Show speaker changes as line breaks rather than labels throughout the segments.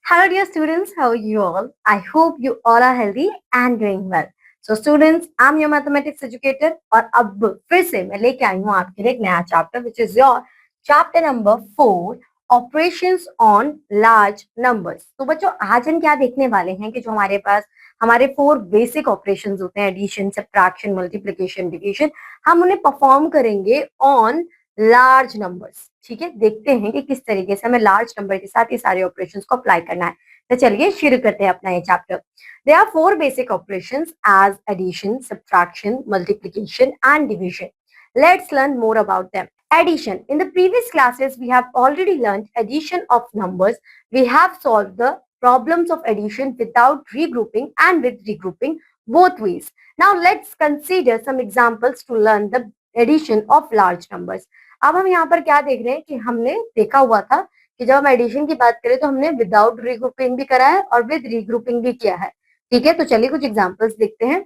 Hello, dear students. How are you all? I hope you all are healthy and doing well. So, students, I'm your mathematics educator और अब फिर से मैं लेके आई हूँ आपके लिए एक नया chapter which is your chapter number 4 operations on large numbers. तो बच्चों आज हम क्या देखने वाले हैं कि जो हमारे पास हमारे 4 बेसिक ऑपरेशंस होते हैं एडिशन, सब्ट्रैक्शन, मल्टीप्लिकेशन, डिवीजन, हम उन्हें परफॉर्म करेंगे ऑन लार्ज नंबर्स. ठीक है, देखते हैं कि किस तरीके से हमें लार्ज नंबर के साथ ये सारे ऑपरेशंस को अप्लाई करना है. तो चलिए शुरू करते हैं अपना ये chapter. There are 4 basic operations as addition, subtraction, multiplication and division. Let's learn more about them. Addition. In the previous classes, we have already learned addition of numbers. We have solved the problems of addition without regrouping and with regrouping both ways. Now let's consider some examples to learn the addition of large numbers. अब हम यहाँ पर क्या देख रहे हैं कि हमने देखा हुआ था कि जब हम एडिशन की बात करें तो हमने विदाउट रीग्रुपिंग भी करा है और विद रीग्रुपिंग भी किया है. ठीक है, तो चलिए कुछ एग्जांपल्स देखते हैं.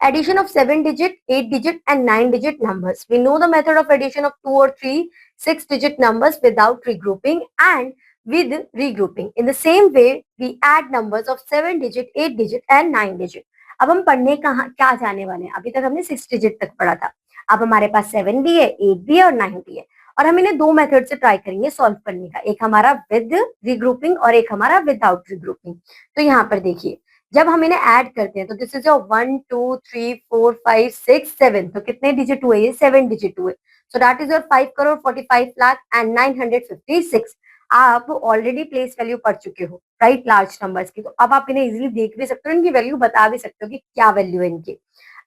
Addition of 7 digit, 8 digit and 9 digit numbers. We know the method of addition of 2 or 3 6 digit numbers without regrouping and with regrouping. In the same way, we add numbers of 7 digit, 8 digit and 9 digit. अब हम पढ़ने कहाँ क्या जाने वाले हैं. अभी तक हमने 6 digit तक पढ़ा था. अब हमारे पास 7 भी है, 8 भी है और 9 भी है और हम इन्हें 2 मेथड से ट्राई करेंगे सॉल्व करने का. एक हमारा विद रीग्रुपिंग और एक हमारा विदाउट रीग्रुपिंग. तो यहाँ पर देखिए जब हम इन्हें ऐड करते हैं तो दिस इज 1 2 3 4 5 6 7. तो कितने डिजिट हुए? ये 7 डिजिट हुए. So that is your 5 crore 45 lakh and 956. आप ऑलरेडी प्लेस वैल्यू पढ़ चुके हो राइट लार्ज नंबर्स की. तो अब आप इन्हें इजीली देख भी सकते हो, इनकी वैल्यू बता भी सकते हो कि क्या वैल्यू है इनकी.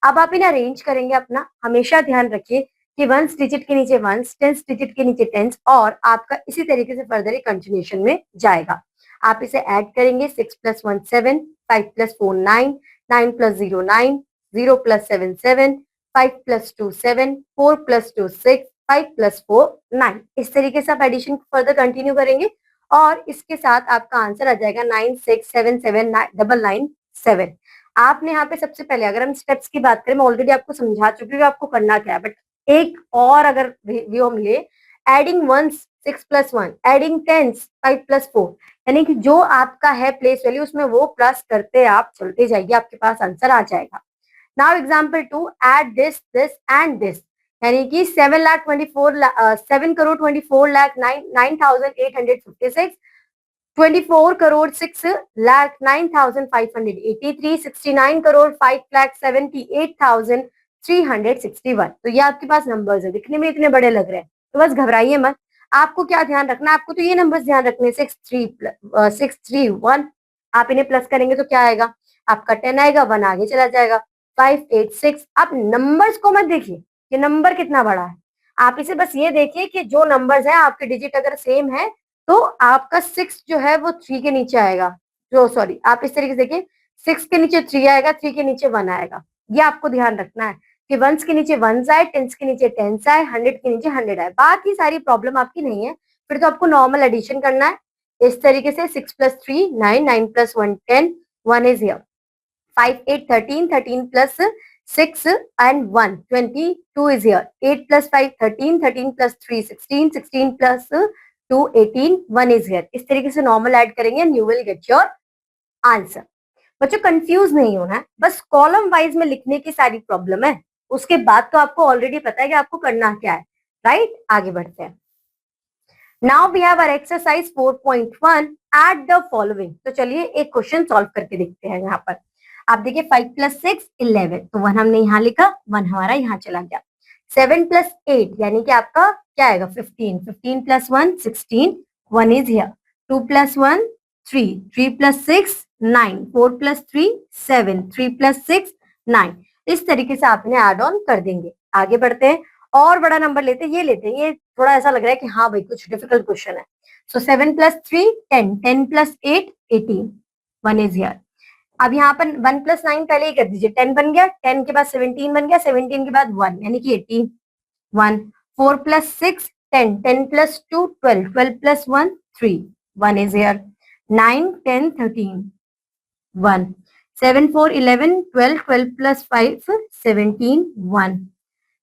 अब आप इन्हें अरेंज करेंगे अपना. हमेशा ध्यान रखिए कि वंस डिजिट के नीचे वंस, टेंस डिजिट के नीचे टेंस और आपका इसी तरीके से फर्दर कंटिन्यूएशन में जाएगा. आप इसे ऐड करेंगे. 6 plus 1 7, 5 plus 4 9, 9 plus 0 9, 0 plus 7 7, 5 plus 2 7, 4 plus 2 6, 5 plus 4 9. इस तरीके से आप एडिशन फर्दर कंटिन्यू करेंगे और इसके साथ आपका आंसर आ जाएगा 96779997. आपने यहाँ पे सबसे पहले अगर हम स्टेप्स की बात करें, मैं ऑलरेडी आपको समझा चुकी हूँ आपको करना क्या है, बट एक और अगर व्यू हम ले, adding ones 6 plus 1, adding tens 5 plus 4, यानी कि जो आपका है प्लेस वैल्यू उसमें वो प्लस करते आप चलते जाइए, आपके पास आंसर आ जाएगा. Now example 2, add this this and this, यानी कि 7 करोड़ 24 लाख 9,856, 24 करोड़ 6 लाख 9,583, 69 करोड़ 5 लाख 78,361. तो ये आपके पास नंबर्स है, दिखने में इतने बड़े लग रहे हैं तो बस घबराइए मत. आपको क्या ध्यान रखना है, आपको तो ये नंबर्स ध्यान रखने. 631, आप इन्हें प्लस करेंगे तो क्या आएगा आपका 10 आएगा, 1 आगे चला जाएगा. 586. आप नंबर्स को मत देखिए कि नंबर कितना बड़ा है, आप इसे बस ये देखिए कि जो नंबर्स है आपके डिजिट अगर सेम है तो आपका 6 जो है वो 3 के नीचे आएगा. जो सॉरी आप इस तरीके से देखिए 6 के नीचे 3 आएगा, 3 के नीचे 1 आएगा. ये आपको ध्यान रखना है कि वंस के नीचे वंस आए, टेंस के नीचे टेंस आए, 100 के नीचे 100 आए. बाकी सारी प्रॉब्लम आपकी नहीं है. फिर तो आपको नॉर्मल एडिशन करना है इस तरीके से. 6 plus 3 9, 9 plus 1 10, 1 is here. 5 8 13, 13 plus 6 and 1 22 is here. 8 plus 5 13, 13 plus 3 16, 16 plus 2 18, 1 is here. इस तरीके से नॉर्मल ऐड करेंगे and you will get your answer. बच्चों कंफ्यूज नहीं होना है, बस कॉलम वाइज में लिखने की सारी प्रॉब्लम है. उसके बाद तो आपको ऑलरेडी पता है कि आपको करना क्या है राइट. आगे बढ़ते हैं. Now we have our exercise 4.1, add the following. तो चलिए एक क्वेश्चन सॉल्व करके देखते हैं. यहाँ पर आप देखिए 5 प्लस 6 11, तो 1 हमने यहाँ लिखा, 1 हमारा यहाँ चला गया. 7 प्लस 8 यानी कि आपका क्या आएगा 15, 15 plus 1 16, 1 is here. 2 plus 1 3, 3 plus 6 9, 4 plus 3 7, 3 plus 6 9. इस तरीके से आप इन्हें एड ऑन कर देंगे. आगे बढ़ते हैं, और बड़ा नंबर लेते हैं, ये लेते हैं. ये थोड़ा ऐसा लग रहा है कि हाँ भाई कुछ डिफिकल्ट क्वेश्चन है. सो 7 प्लस 3 10, 10 प्लस 8 18, 1 इज हियर. अब यहाँ पर 1 प्लस 9 पहले ही कर दीजिए. 10 बन गया, 10 के बाद 17 बन गया, 17 के बाद 1 यानी कि 18, 1. 4 plus 6 10, 10 plus 2 12, 12 plus 1 3, 1 is here. 9 10 13, 1. 7 4 11, 12, 12 plus 5 17, 1.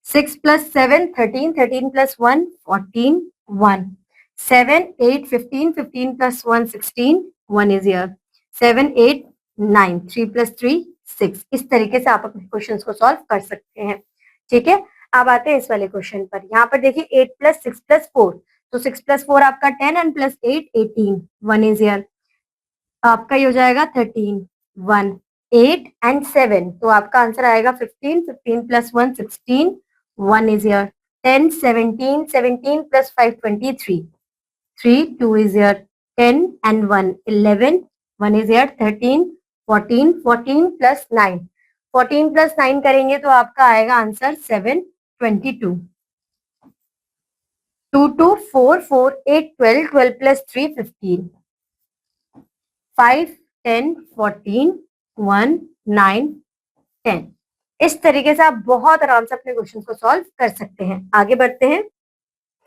6 plus 7 13, 13 plus 1 14, 1. 7 8 15, 15 plus 1 16, 1 is here. 7 8 9, 3 plus 3 6. इस तरीके से आप अपने क्वेश्चंस को सॉल्व कर सकते हैं, ठीक है। अब आते हैं इस वाले क्वेश्चन पर। यहाँ पर देखिए 8 प्लस 6 प्लस 4, तो 6 प्लस 4 आपका 10 एंड प्लस 8 18. 1 is here. आपका ये हो जाएगा 13. 1 8 एंड 7, तो आपका आंसर आएगा 15. 15 plus 1 16. 1 is here. 10 17, 17 plus 5 23. 3 2 is here. 10 and 1 11. 1 is here. 13 14. 14 plus 9. 14 plus 9 करेंगे तो आपका आएगा आंसर 7 22. 2 2 4 4 8 12. 12 plus 3 15. 5 10 14 1 9 10. इस तरीके से आप बहुत आराम से अपने क्वेश्चन को सॉल्व कर सकते हैं। आगे बढ़ते हैं।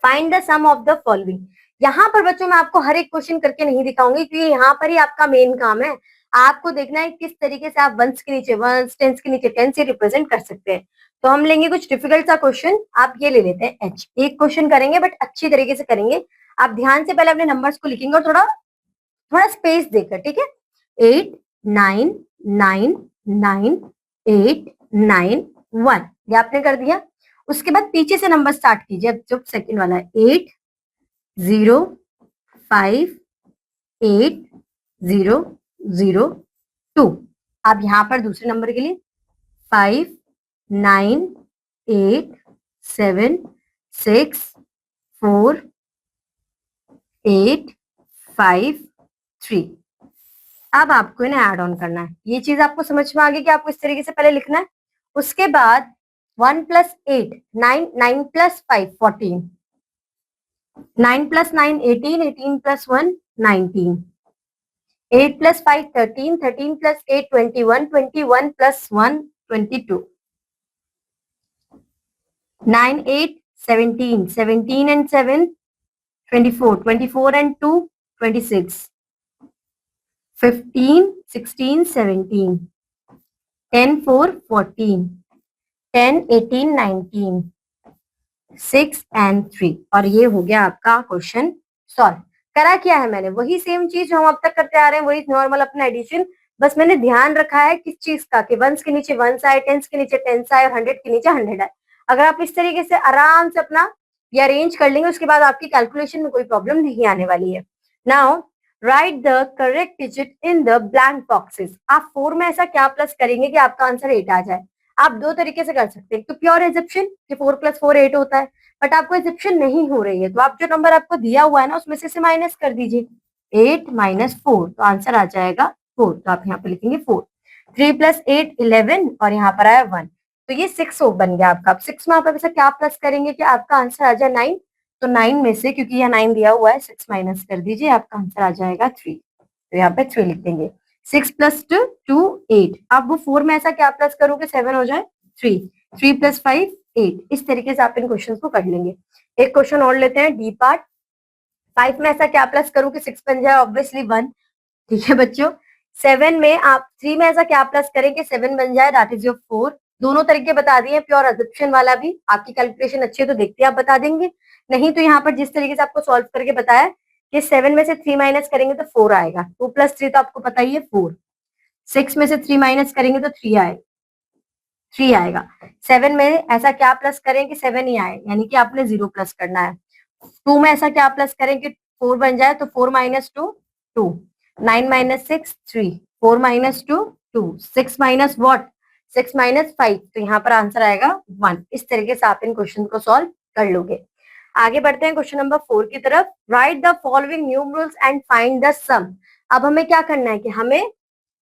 Find the sum of the following. यहाँ पर बच्चों मैं आपको हर एक क्वेश्चन करके नहीं दिखाऊंगी, क्योंकि यहाँ पर ही आपका मेन काम है। आपको देखना है किस तरीके से आप वंस के नीचे वंस, टेंस के नीचे टेंस से रिप्रेजेंट कर सकते हैं। तो हम लेंगे कुछ डिफिकल्ट सा क्वेश्चन। आप ये ले लेते हैं एच। एक क्वेश्चन करेंगे बट अच्छी तरीके से करेंगे। आप ध्यान से पहले अपने नंबर्स को लिखेंगे और थोड़ा थोड़ा स्पेस देकर, ठीक है। 8 9 9 9 8 9 1, ये आपने कर दिया। उसके बाद पीछे से नंबर स्टार्ट कीजिए। अब जो सेकंड वाला है 8 0 5 8 0 0 2। अब यहाँ पर दूसरे नंबर के लिए 5 9 8 7 6 4 8 5 3। अब आपको इन्हें ऐड ऑन करना है। ये चीज आपको समझ में आ गई कि आपको इस तरीके से पहले लिखना है। उसके बाद 1 plus 8 9, 9 plus 5 14, 9 plus 9 18, 18 plus 1 19, 8 plus 5 13, 13 plus 8 21, 21 plus 1 22, 9 8 17, 17 and 7 24, 24 and 2 26, 15 16 17, 10 4 14, 10 18 19, 6 and 3। और ये हो गया आपका क्वेश्चन सॉल्व। करा क्या है मैंने, वही सेम चीज जो हम अब तक करते आ रहे हैं, वही नॉर्मल अपना एडिशन। बस मैंने ध्यान रखा है किस चीज का, कि वंस के नीचे वंस आए, टेंस के नीचे टेंस आए और 100 के नीचे 100 आए। अगर आप इस तरीके से आराम से अपना ये अरेंज कर लेंगे, उसके बाद आपकी कैलकुलेशन में कोई प्रॉब्लम नहीं आने वाली है। Now right the correct digit in the blank boxes. आप 4 में ऐसा क्या प्लस करेंगे कि आपका आंसर 8 आ जाए। आप दो तरीके से कर सकते हैं, तो प्योर एजिप्शियन कि 4 प्लस 4 8 होता है, बट आपको एजिप्शियन नहीं हो रही है, तो आप जो नंबर आपको दिया हुआ है ना उसमें से माइनस कर दीजिए। 8 माइनस 4, तो आंसर आ जाएगा 4। तो आप यहाँ पे लिखेंगे 4। 3 प्लस 8 11 और यहाँ पर आया 1, तो ये 6 बन गया आपका। अब 6 में आप ऐसा क्या प्लस करेंगे कि आपका आंसर आ जाए 9। तो 9 में से, क्योंकि यहाँ 9 दिया हुआ है, 6 माइनस कर दीजिए, आपका आंसर आ जाएगा 3। तो यहाँ पे 3 लिख देंगे। 6 प्लस 2 8। अब वो 4 में ऐसा क्या प्लस करोगे 7 हो जाए 3। 3 प्लस 5 8। इस तरीके से आप इन क्वेश्चन को कर लेंगे। एक क्वेश्चन और लेते हैं, डी पार्ट। 5 में ऐसा क्या प्लस करूं कि 6 बन जाए, ऑब्वियसली 1, ठीक है बच्चों। 7 में आप 3 में ऐसा क्या प्लस करें कि 7 बन जाए, दैट इज योर 4। दोनों तरीके बता दिए, प्योर अजप्शन वाला भी। आपकी कैलकुलेशन अच्छी है तो देखते हैं आप बता देंगे, नहीं तो यहाँ पर जिस तरीके से आपको सॉल्व करके बताया कि 7 में से 3 माइनस करेंगे तो 4 आएगा। 2 प्लस 3 तो आपको पता ही है 4। 6 में से 3 माइनस करेंगे तो 3 आएगा। 7 में ऐसा क्या प्लस करें कि 7 ही आए, यानी कि आपने 0 प्लस करना है। 2 में ऐसा क्या प्लस करें कि 4 बन जाए, तो 4 minus 2 2। 9 minus 6 3। 4 minus 2 2। 6 minus what, 6 minus 5, तो यहाँ पर आंसर आएगा 1। इस तरीके से आप इन क्वेश्चन को सॉल्व कर लोगे। आगे बढ़ते हैं क्वेश्चन नंबर 4 की तरफ। Write the following numerals and find the sum. अब हमें क्या करना है कि हमें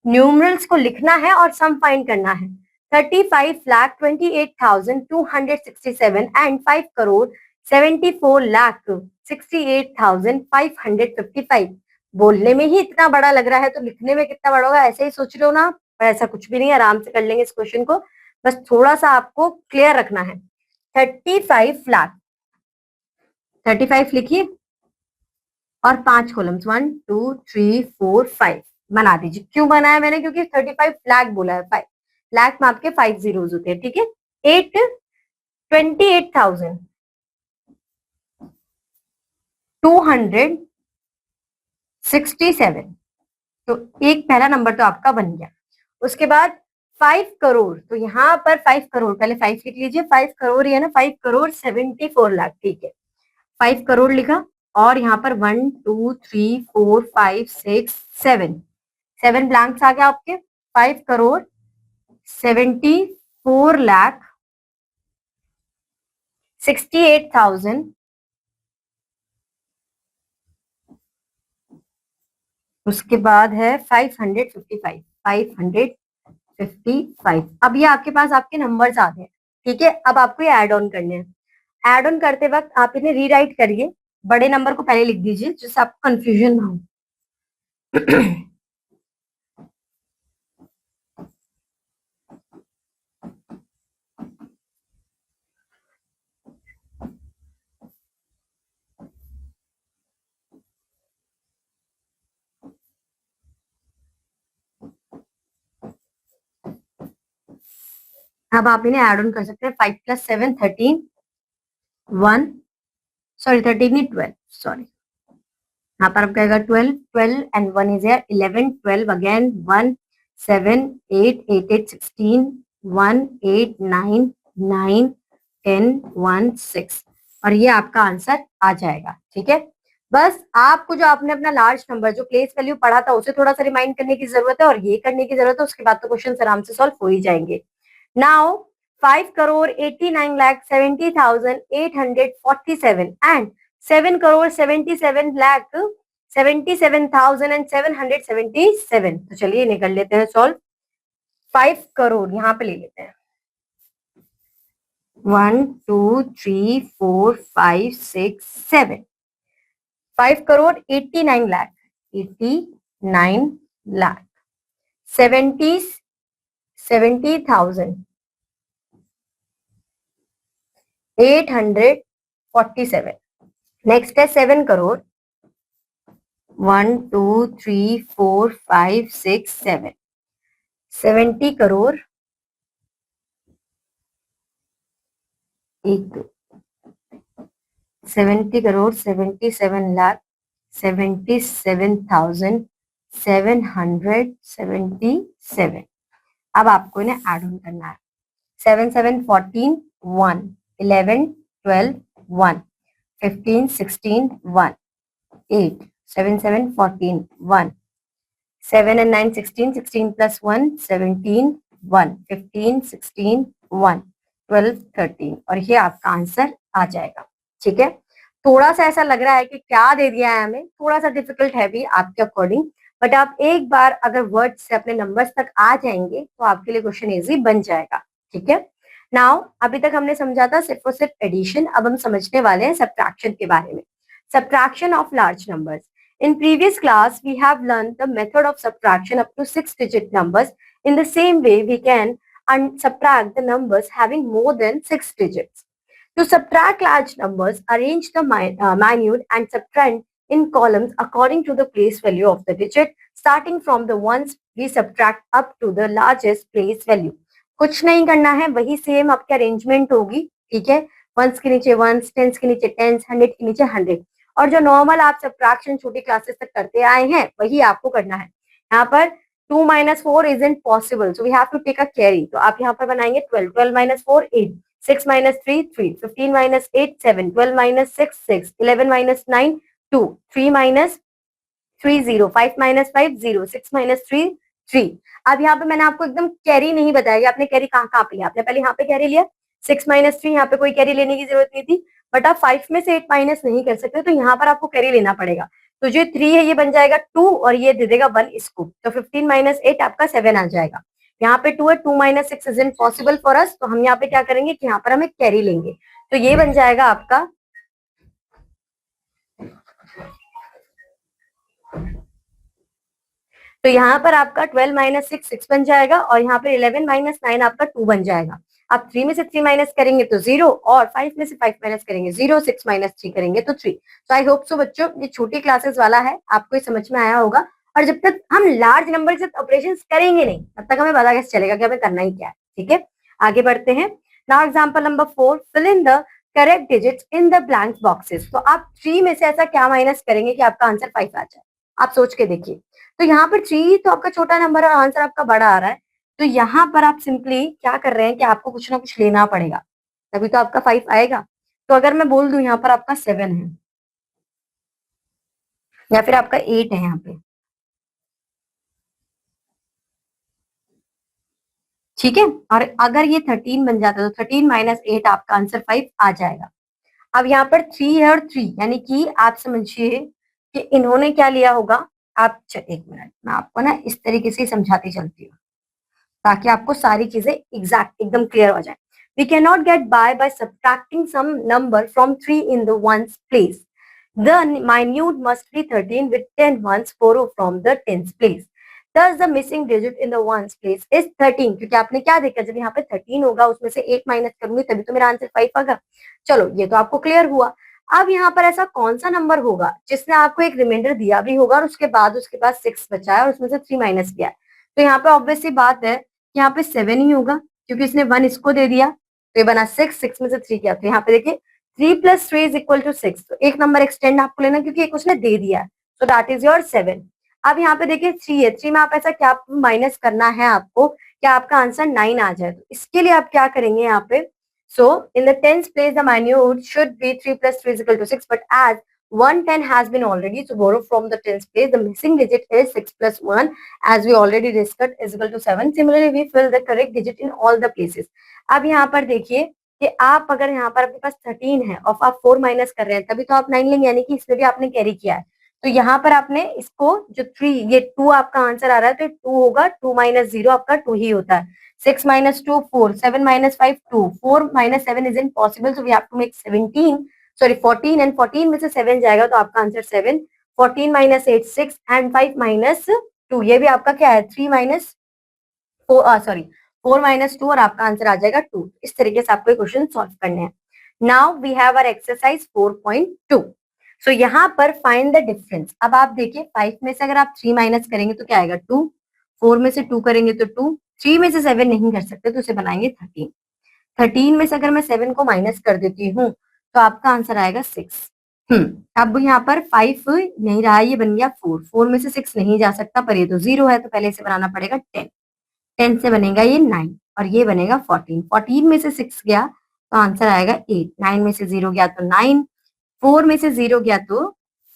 न्यूमरल्स को लिखना है और सम फाइंड करना है। 35,28,267 and 5,74,68,555। बोलने में ही इतना बड़ा लग रहा है तो लिखने में कितना बड़ा होगा, ऐसे ही सोच रहे हो ना, पर ऐसा कुछ भी नहीं है, आराम से कर लेंगे इस क्वेश्चन को। बस थोड़ा सा आपको क्लियर रखना है। 35 लाख, 35 लिखिए और 5 कॉलम्स 1 2 3 4 5 बना दीजिए। क्यों बनाया मैंने, क्योंकि 35 लाख बोला है, 5 लाख में आपके 5 जीरोज होते हैं, ठीक है। 28,267 तो एक पहला नंबर तो आपका बन गया। उसके बाद 5 करोड़, तो यहाँ पर 5 करोड़, पहले 5 लिख लीजिए, 5 करोड़ है ना, 5 करोड़ 74 लाख, ठीक है। 5 करोड़ लिखा, और यहाँ पर 1 2 3 4 5 6 7, 7 ब्लैंक्स आ गया आपके। 5 करोड़ 74 लाख 68,000, उसके बाद है 555, 555। अब ये आपके पास आपके नंबर्स आ गए, ठीक है। अब आपको ये ऐड ऑन करने हैं। ऐड ऑन करते वक्त आप इन्हें रीराइट करिए, बड़े नंबर को पहले लिख दीजिए जिससे आपको कंफ्यूजन ना हो। अब आप इन्हें ऐड ऑन कर सकते हैं। 5 + 7 13, 1, सॉरी 13 नहीं 12, सॉरी, यहाँ पर आपका आएगा 12, 12 एंड 1 इज 11, 12 अगेन, 1 7 8 8 8 16, 1 8 9 9 10 1 6, और ये आपका आंसर आ जाएगा, ठीक है। बस आपको जो आपने अपना लार्ज नंबर जो प्लेस वैल्यू पढ़ा था उसे थोड़ा सा रिमाइंड करने की जरूरत है, और ये करने की जरूरत है, उसके बाद तो क्वेश्चन आराम से सॉल्व हो ही जाएंगे। नाउ 5 करोड़ 89 लाख 70,847 and 7 करोड़ 77 लाख 77,777, तो चलिए निकल लेते हैं सॉल्व। 5 करोड़ यहाँ पे ले लेते हैं, 1 2 3 4 5 6 7, 5 करोड़ 89 लाख 70,847। नेक्स्ट है 7 करोड़, 1 2 3 4 5 6 7, 70 करोड़ 77,777,777। अब आपको इन्हें ऐड ऑन करना है। 7 7 14 1, 11 12 1, 15 16 1, 8, 7 7 14 1, 7 and 9 16, 16 plus 1 17, 1, 15 16 1, 12 13, और ये आपका आंसर आ जाएगा, ठीक है। थोड़ा सा ऐसा लग रहा है कि क्या दे दिया है हमें, थोड़ा सा डिफिकल्ट है भी आपके अकॉर्डिंग, बट आप एक बार अगर वर्ड से अपने नंबर्स तक आ जाएंगे तो आपके लिए क्वेश्चन इजी बन जाएगा, ठीक है। नाउ अभी तक हमने समझा था सिर्फ और सिर्फ एडिशन, अब हम समझने वाले हैं सब्ट्रैक्शन के बारे में। Subtraction of large numbers. In previous class, we have learned the method of subtraction up to 6-digit numbers. In the same way, we can subtract the numbers having more than 6 digits. To subtract large numbers, arrange the minute and subtract in columns according to the place value of the digit, starting from the ones we subtract up to the largest place value. कुछ नहीं करना है, वही same आपकी arrangement होगी, ठीक है। Once के नीचे वंस, टेंस के नीचे टेंस, 100 के नीचे 100, और जो नॉर्मल आप सब्ट्रैक्शन छोटी क्लासेस तक करते आए हैं वही आपको करना है। यहाँ पर 2 - 4 isn't possible, so we have to take a carry. तो आप यहाँ पर बनाएंगे 12, 12 - 4 8, 6 - 3 3, 15 - 8 7, 12 - 6 6, 11 - 9 2, 3 - 3 0, 5 - 5 0, 6 - 3 3। अब यहाँ पे मैंने आपको एकदम कैरी नहीं बताया, आपने कैरी कहाँ पे लिया, आपने पहले यहाँ पे कैरी लिया, 6 - 3, यहाँ पे कोई कैरी लेने की जरूरत नहीं थी, बट आप 5 में से 8 माइनस नहीं कर सकते, तो यहाँ पर आपको कैरी लेना पड़ेगा। तो जो 3 है ये बन जाएगा 2, और ये दे देगा 1 इसको, तो 15 - 8 आपका 7 आ जाएगा। यहाँ पे 2 है, 2 - 6 इज इम्पॉसिबल फॉर अस, तो हम यहाँ पे क्या करेंगे कि यहाँ पर हम एक कैरी लेंगे, तो ये बन जाएगा आपका तो यहाँ पर आपका 12 - 6 6 बन जाएगा, और यहाँ पर 11 - 9 आपका 2 बन जाएगा। आप 3 में से 3 माइनस करेंगे तो 0, और 5 में से 5 माइनस करेंगे 0, 6 - 3 करेंगे तो 3। तो आई होप सो बच्चों ये छोटी क्लासेस वाला है, आपको ये समझ में आया होगा, और जब तक हम लार्ज नंबर से ऑपरेशन करेंगे नहीं तब तक हमें पता कैसे चलेगा कि हमें करना ही क्या है, ठीक है। आगे बढ़ते हैं। Now example number 4, fill in the correct digits in the blank boxes. तो आप 3 में से ऐसा क्या माइनस करेंगे कि आपका आंसर 5 आ जाए, आप सोच के देखिए। तो यहाँ पर 3 तो आपका छोटा नंबर और आंसर आपका बड़ा आ रहा है, तो यहाँ पर आप सिंपली क्या कर रहे हैं कि आपको कुछ ना कुछ लेना पड़ेगा, तभी तो आपका 5 आएगा। तो अगर मैं बोल दूं यहाँ पर आपका 7 है या फिर आपका 8 है यहाँ पे, ठीक है, और अगर ये 13 बन जाता है तो 13 माइनस 8 आपका आंसर 5 आ जाएगा। अब यहाँ पर 3 है और 3 यानी कि आप समझिए कि इन्होंने क्या लिया होगा। आप एक मिनट, मैं आपको ना इस तरीके से समझाती चलती हूँ ताकि आपको सारी चीजें एग्जैक्ट एकदम क्लियर हो जाए। We can not get by subtracting some number from 3 in the ones place. The minute must be 13 with 10 ones borrow from the tens place. Thus the missing digit in the ones place is 13। क्योंकि आपने क्या देखा, जब यहाँ पे 13 होगा उसमें से 8 माइनस करूंगी तभी तो मेरा आंसर 5 आएगा। चलो ये तो आपको क्लियर हुआ। अब यहाँ पर ऐसा कौन सा नंबर होगा जिसने आपको एक रिमाइंडर दिया भी होगा और उसके बाद उसके पास 6 बचा है और उसमें से 3 माइनस किया है। तो यहाँ पे ऑब्वियसली बात है कि यहाँ पे 7 ही होगा, क्योंकि इसने 1 इसको दे दिया तो ये बना 6, 6 में से 3 किया, तो यहाँ पे देखिए 3 प्लस 3 इज इक्वल टू 6। तो एक नंबर एक्सटेंड आपको लेना क्योंकि एक उसने दे दिया है, सो दैट इज योर 7। अब यहाँ पे देखिए 3 है, 3 में आप ऐसा क्या माइनस करना है आपको, क्या आपका आंसर 9 आ जाए। तो इसके लिए आप क्या करेंगे यहाँ पे, so in the tens place the minute should be 3 plus 3 is equal to 6, but as 110 has been already to borrow from the tens place, the missing digit is 6 plus 1 as we already discussed is equal to 7। Similarly we fill the correct digit in all the places। अब यहाँ पर देखिए कि आप अगर यहाँ पर आपके पास 13 है और आप 4 माइनस कर रहे हैं तभी तो आप 9 लेंगे, यानी कि इसमें भी आपने कैरी किया है। तो यहाँ पर आपने इसको जो 3 ये 2 आपका आंसर आ रहा है तो 2 होगा, 2 माइनस 0 आपका 2 ही होता है। 6 minus 2 4, 7 minus 5 2, 4 minus 7 is impossible, so we have to make 17 sorry 14 and 14 में से 7 जाएगा तो आपका आंसर 7। 14 माइनस 8 6 एंड 5 माइनस 2, ये भी आपका क्या है 3 माइनस 4 सॉरी 4 माइनस 2 और आपका आंसर आ जाएगा 2। इस तरीके से आपको क्वेश्चन सॉल्व करने हैं। Now we have our exercise 4.2। So यहाँ पर फाइंड द डिफरेंस। अब आप देखिए 5 में से अगर आप 3 माइनस करेंगे तो क्या आएगा 2, 4 में से 2 करेंगे तो 2, 3 में से 7 नहीं कर सकते तो उसे बनाएंगे 13। 13 में से अगर मैं 7 को माइनस कर देती हूँ तो आपका आंसर आएगा 6। अब यहाँ पर 5 नहीं रहा, ये बन गया 4, 4 में से 6 नहीं जा सकता पर ये तो 0 है तो पहले इसे बनाना पड़ेगा 10, 10 से बनेगा ये 9 और ये बनेगा 14, 14 में से 6 गया तो आंसर आएगा 8, 9 में से 0 गया तो 9, 4 में से 0 गया तो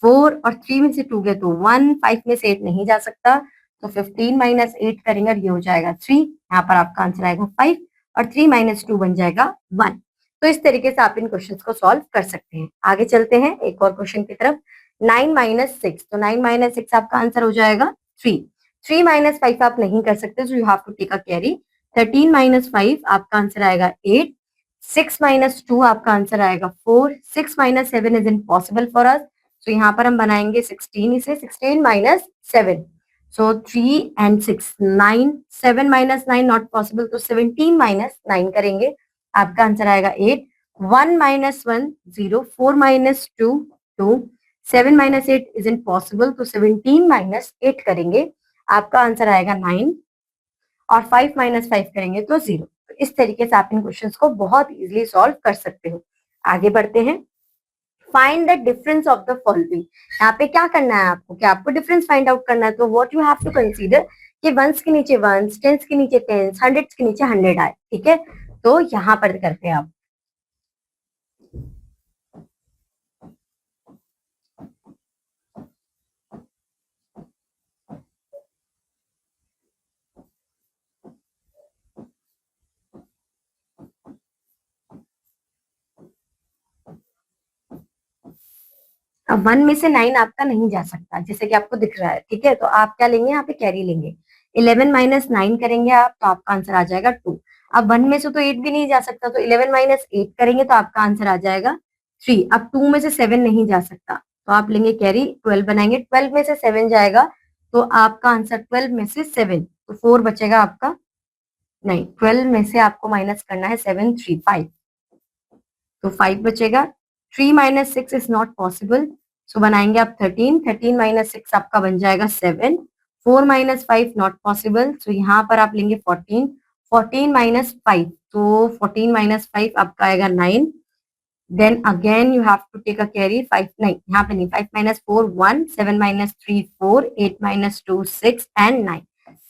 4 और 3 में से 2 गया तो 1, 5 में से 8 नहीं जा सकता तो 15 माइनस 8 करेंगे और ये हो जाएगा 3। यहाँ पर आपका आंसर आएगा 5 और 3 माइनस 2 बन जाएगा 1। तो इस तरीके से आप इन क्वेश्चंस को सॉल्व कर सकते हैं। आगे चलते हैं एक और क्वेश्चन की तरफ। 9 माइनस 6, तो 9 माइनस 6 आपका आंसर हो जाएगा 3। 3 माइनस 5 आप नहीं कर सकते, so you have to take a carry. 13 minus 5 आपका आंसर आएगा 8। 6 माइनस 2 आपका आंसर आएगा 4। 6 minus 7 is impossible for us, तो यहाँ पर हम बनाएंगे 16 इसे, 16 minus 7, so 3 and 6 9, 7 minus 9 not possible तो 17 माइनस 9 करेंगे, आपका आंसर आएगा 8। 1 minus 1 0, 4 minus 2 2, 7 minus 8 is impossible तो 17 माइनस 8 करेंगे, आपका आंसर आएगा 9 और 5 माइनस 5 करेंगे तो 0। तो इस तरीके से आप इन क्वेश्चंस को बहुत इजीली सॉल्व कर सकते हो। आगे बढ़ते हैं। Find the difference of the following. यहाँ पे क्या करना है आपको, क्या आपको डिफरेंस फाइंड आउट करना है, तो what you have to consider कि वंस के नीचे वंस, टेंस के नीचे टेंस, हंड्रेड्स के नीचे 100 आए, ठीक है। तो यहाँ पर करते हैं आप। अब 1 में से 9 आपका नहीं जा सकता जैसे कि आपको दिख रहा है, ठीक है, तो आप क्या लेंगे यहाँ पे कैरी लेंगे। 11 माइनस 9 करेंगे आप तो आपका आंसर आ जाएगा 2। अब 1 में से तो 8 भी नहीं जा सकता तो 11 माइनस 8 करेंगे तो आपका आंसर आ जाएगा 3। अब 2 में से 7 नहीं जा सकता तो आप लेंगे कैरी, 12 बनाएंगे, 12 में से 7 जाएगा तो आपका आंसर 12 में से 7 तो 4 बचेगा आपका, नहीं 12 में से आपको माइनस करना है 7 3 5 तो 5 बचेगा। 3 माइनस 6 इज नॉट पॉसिबल, सो बनाएंगे आप 13, 13 माइनस 6 आपका बन जाएगा 7। 4 माइनस 5 नॉट पॉसिबल, सो यहाँ पर आप लेंगे 14, 14 माइनस 5 तो 14 माइनस 5 आपका आएगा 9। Then again you have to take a carry. 5 नहीं, यहाँ पे नहीं, 5 minus 4 1, 7 minus 3 4, 8 minus 2 6 and 9.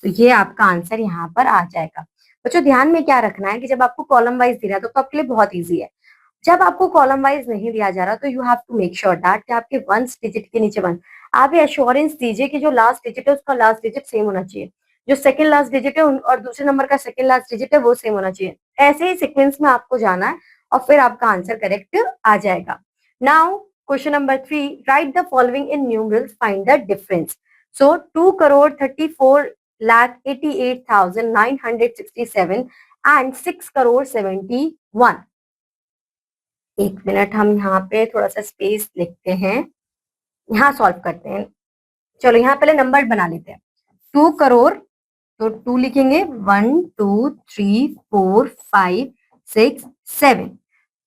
तो ये आपका आंसर यहाँ पर आ जाएगा। बच्चों ध्यान में क्या रखना है कि जब आपको कॉलम वाइज दिया है तो आपके लिए बहुत इजी है। जब आपको कॉलम वाइज नहीं दिया जा रहा तो you have to make sure that कि आपके वंस डिजिट के नीचे वन, आप ये एश्योरेंस दीजिए कि जो लास्ट डिजिट है उसका लास्ट डिजिट सेम होना चाहिए, जो सेकंड लास्ट डिजिट है और दूसरे नंबर का सेकंड लास्ट डिजिट है वो सेम होना चाहिए। ऐसे ही सीक्वेंस में आपको जाना है और फिर आपका आंसर करेक्ट आ जाएगा। Now question number 3, right the following in numerals, find the difference. So 2,34,88,967 and 6,71। एक मिनट, हम यहाँ पे थोड़ा सा स्पेस लिखते हैं, यहाँ सॉल्व करते हैं। चलो यहाँ पहले नंबर बना लेते हैं। 2 करोड़, तो 2 लिखेंगे, 1 2 3 4 5 6 7।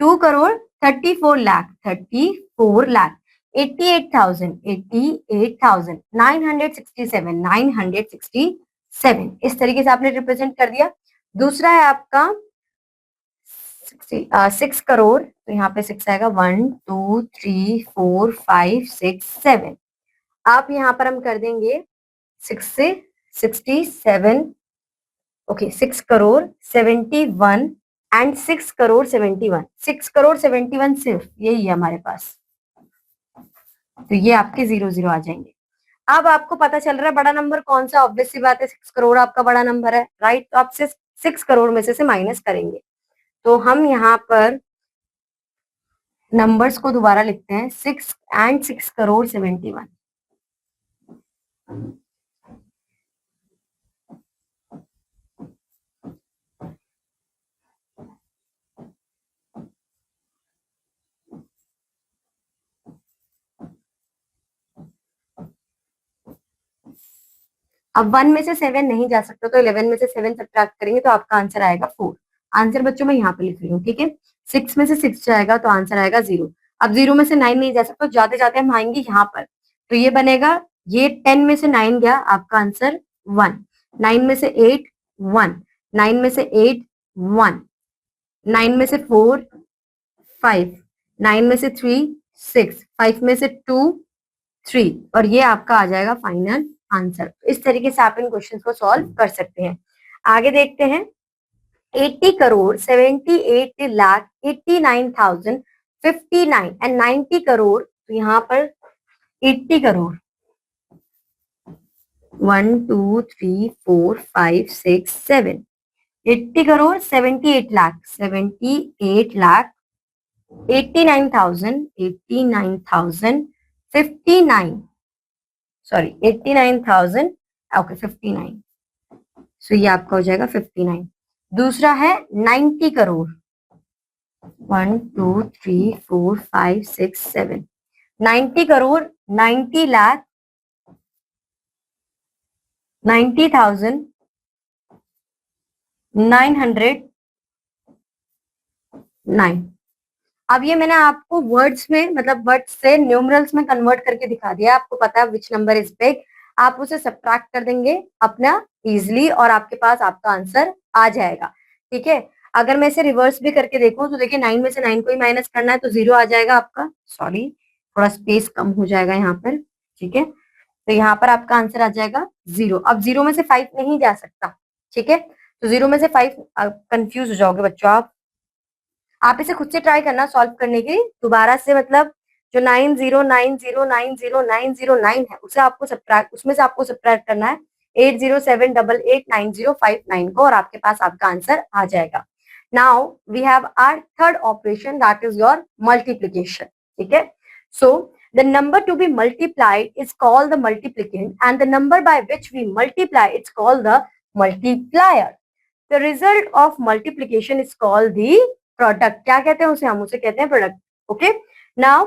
2 करोड़ 34 लाख, 34 लाख, 88,967, 967 इस तरीके से आपने रिप्रेजेंट कर दिया। दूसरा है आपका 6 करोड़, तो यहाँ पे 6 आएगा, 1 2 3 4 5 6 7। आप यहाँ पर हम कर देंगे 6 से 67, ओके 6 करोड़ 71 एंड 6 करोड़ 71, 6 करोड़ 71 सिर्फ यही है हमारे पास, तो ये आपके 0 आ जाएंगे। अब आपको पता चल रहा है बड़ा नंबर कौन सा, ऑब्वियस सी बात है 6 करोड़ आपका बड़ा नंबर है, राइट। तो आप 6 करोड़ में से माइनस करेंगे, तो हम यहाँ पर नंबर्स को दोबारा लिखते हैं, 6 एंड 6 करोड़ 71। अब 1 में से 7 नहीं जा सकता, तो 11 में से 7 सब्ट्रैक्ट करेंगे तो आपका आंसर आएगा 4। आंसर बच्चों मैं यहाँ पे लिख रही हूँ, ठीक है। 6 में से 6 जाएगा तो आंसर आएगा 0। अब 0 में से 9 नहीं जा सकता, तो जाते जाते हम आएंगे यहाँ पर, तो ये बनेगा, ये 10 में से 9 गया, आपका आंसर 1। 9 में से 8 1, 9 में से 8 1, 9 में से 4 5, 9 में से 3 6, 5 में से 2 3, और ये आपका आ जाएगा फाइनल आंसर। इस तरीके से आप इन क्वेश्चन को सॉल्व कर सकते हैं। आगे देखते हैं, 80 करोड़ 78 लाख 89,059 एंड 90 करोड़, तो यहाँ पर 80 करोड़ 1 2 3 4 5 6 7, 80 करोड़ 78 लाख, 78 लाख 89,059, सॉरी 89,000, ओके 59, सो ये आपका हो जाएगा 59। दूसरा है 90 करोड़, 1 2 3 4 5 6 7, 90 करोड़ 90 लाख 90,909। अब ये मैंने आपको वर्ड्स में, मतलब वर्ड्स से न्यूमरल्स में कन्वर्ट करके दिखा दिया, आपको पता है विच नंबर इज बिग, आप उसे सब्ट्रैक्ट कर देंगे अपना इजिली और आपके पास आपका आंसर आ जाएगा, ठीक है। अगर मैं इसे रिवर्स भी करके देखूं तो देखिए 9 में से 9 को ही माइनस करना है, तो 0 आ जाएगा आपका, सॉरी थोड़ा स्पेस कम हो जाएगा यहाँ पर, ठीक है। तो यहाँ पर आपका आंसर आ जाएगा 0। अब 0 में से 5 नहीं जा सकता, ठीक है, तो 0 में से 5, कंफ्यूज हो जाओगे बच्चों आप इसे खुद से ट्राई करना सॉल्व करने की दोबारा से, मतलब जो 9090909090 है उसे आपको सब्ट्रैक्ट, उसमें से आपको सब्ट्रैक्ट करना है 807889059 को, और आपके पास आपका आंसर आ जाएगा। Now we have our third operation, that is your multiplication, ठीक है। सो the number to be multiplied is called the multiplicand and the number by which we multiply it's called the multiplier. The result of multiplication is called the product. क्या कहते हैं उसे, हम उसे कहते हैं product, okay. Now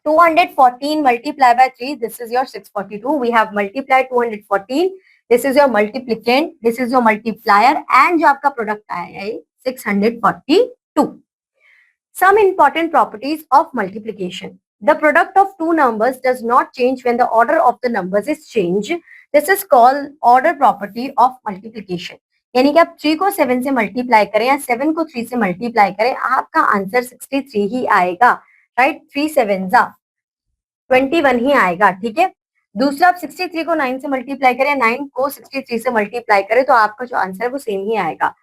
214 multiplied by 3, this is your 642. We have multiplied 214, this is your multiplicand, this is your multiplier, and जो आपका प्रोडक्ट आया है 642. Some important properties of multiplication. The product of two numbers does not change when the order of the numbers is changed. This is called order property of multiplication. यानी कि आप 3 को 7 से multiply करें या 7 को 3 से मल्टीप्लाई करें, आपका आंसर 63 ही आएगा, राइट। 3 7 जा 21 ही आएगा, ठीक है। दूसरा, आप 63 को 9 से मल्टीप्लाई करें, 9 को 63 से मल्टीप्लाई करें, तो आपका जो आंसर है वो सेम ही आएगा।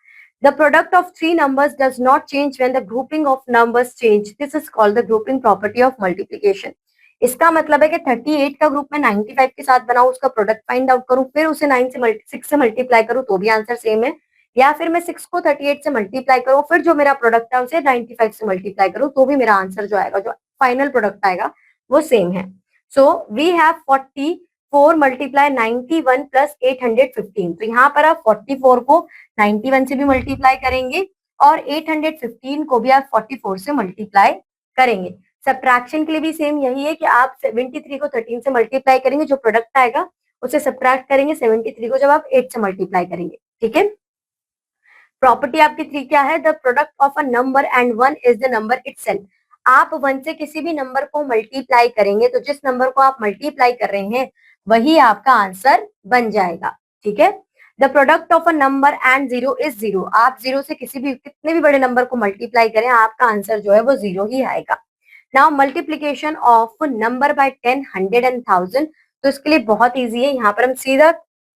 The product of three numbers does not change when the grouping of numbers change, this is called the grouping property of multiplication. इसका मतलब है कि 38 का ग्रुप में 95 के साथ बनाऊं, उसका प्रोडक्ट फाइंड आउट करूं, फिर उसे 6 से मल्टीप्लाई करूं तो भी आंसर सेम है, या फिर मैं 6 को 38 से मल्टीप्लाई करूं, फिर जो मेरा प्रोडक्ट है उसे 95 से मल्टीप्लाई करूं, तो भी मेरा आंसर जो आएगा, जो फाइनल प्रोडक्ट आएगा, वो सेम है। So we have 44 multiply 91 plus 815। तो यहाँ पर आप 44 को 91 से भी मल्टीप्लाई करेंगे और 815 को भी आप 44 से मल्टीप्लाई करेंगे। सब्ट्रैक्शन के लिए भी सेम यही है कि आप 73 को 13 से मल्टीप्लाई करेंगे, जो प्रोडक्ट आएगा उसे सब्ट्रैक्ट करेंगे 73 को जब आप 8 से मल्टीप्लाई करेंगे, ठीक है। प्रॉपर्टी आपकी 3 क्या है? The product of a number and 1 is the number itself. आप 1 से किसी भी नंबर को मल्टीप्लाई करेंगे तो जिस नंबर को आप मल्टीप्लाई कर रहे हैं वही आपका आंसर बन जाएगा, ठीक है। The product of a number and 0 is 0। आप 0 से किसी भी कितने भी बड़े नंबर को मल्टीप्लाई करें, आपका आंसर जो है वो 0 ही आएगा। Now multiplication of number by 10, 100 and 1000, तो इसके लिए बहुत ईजी है। यहाँ पर हम सीधा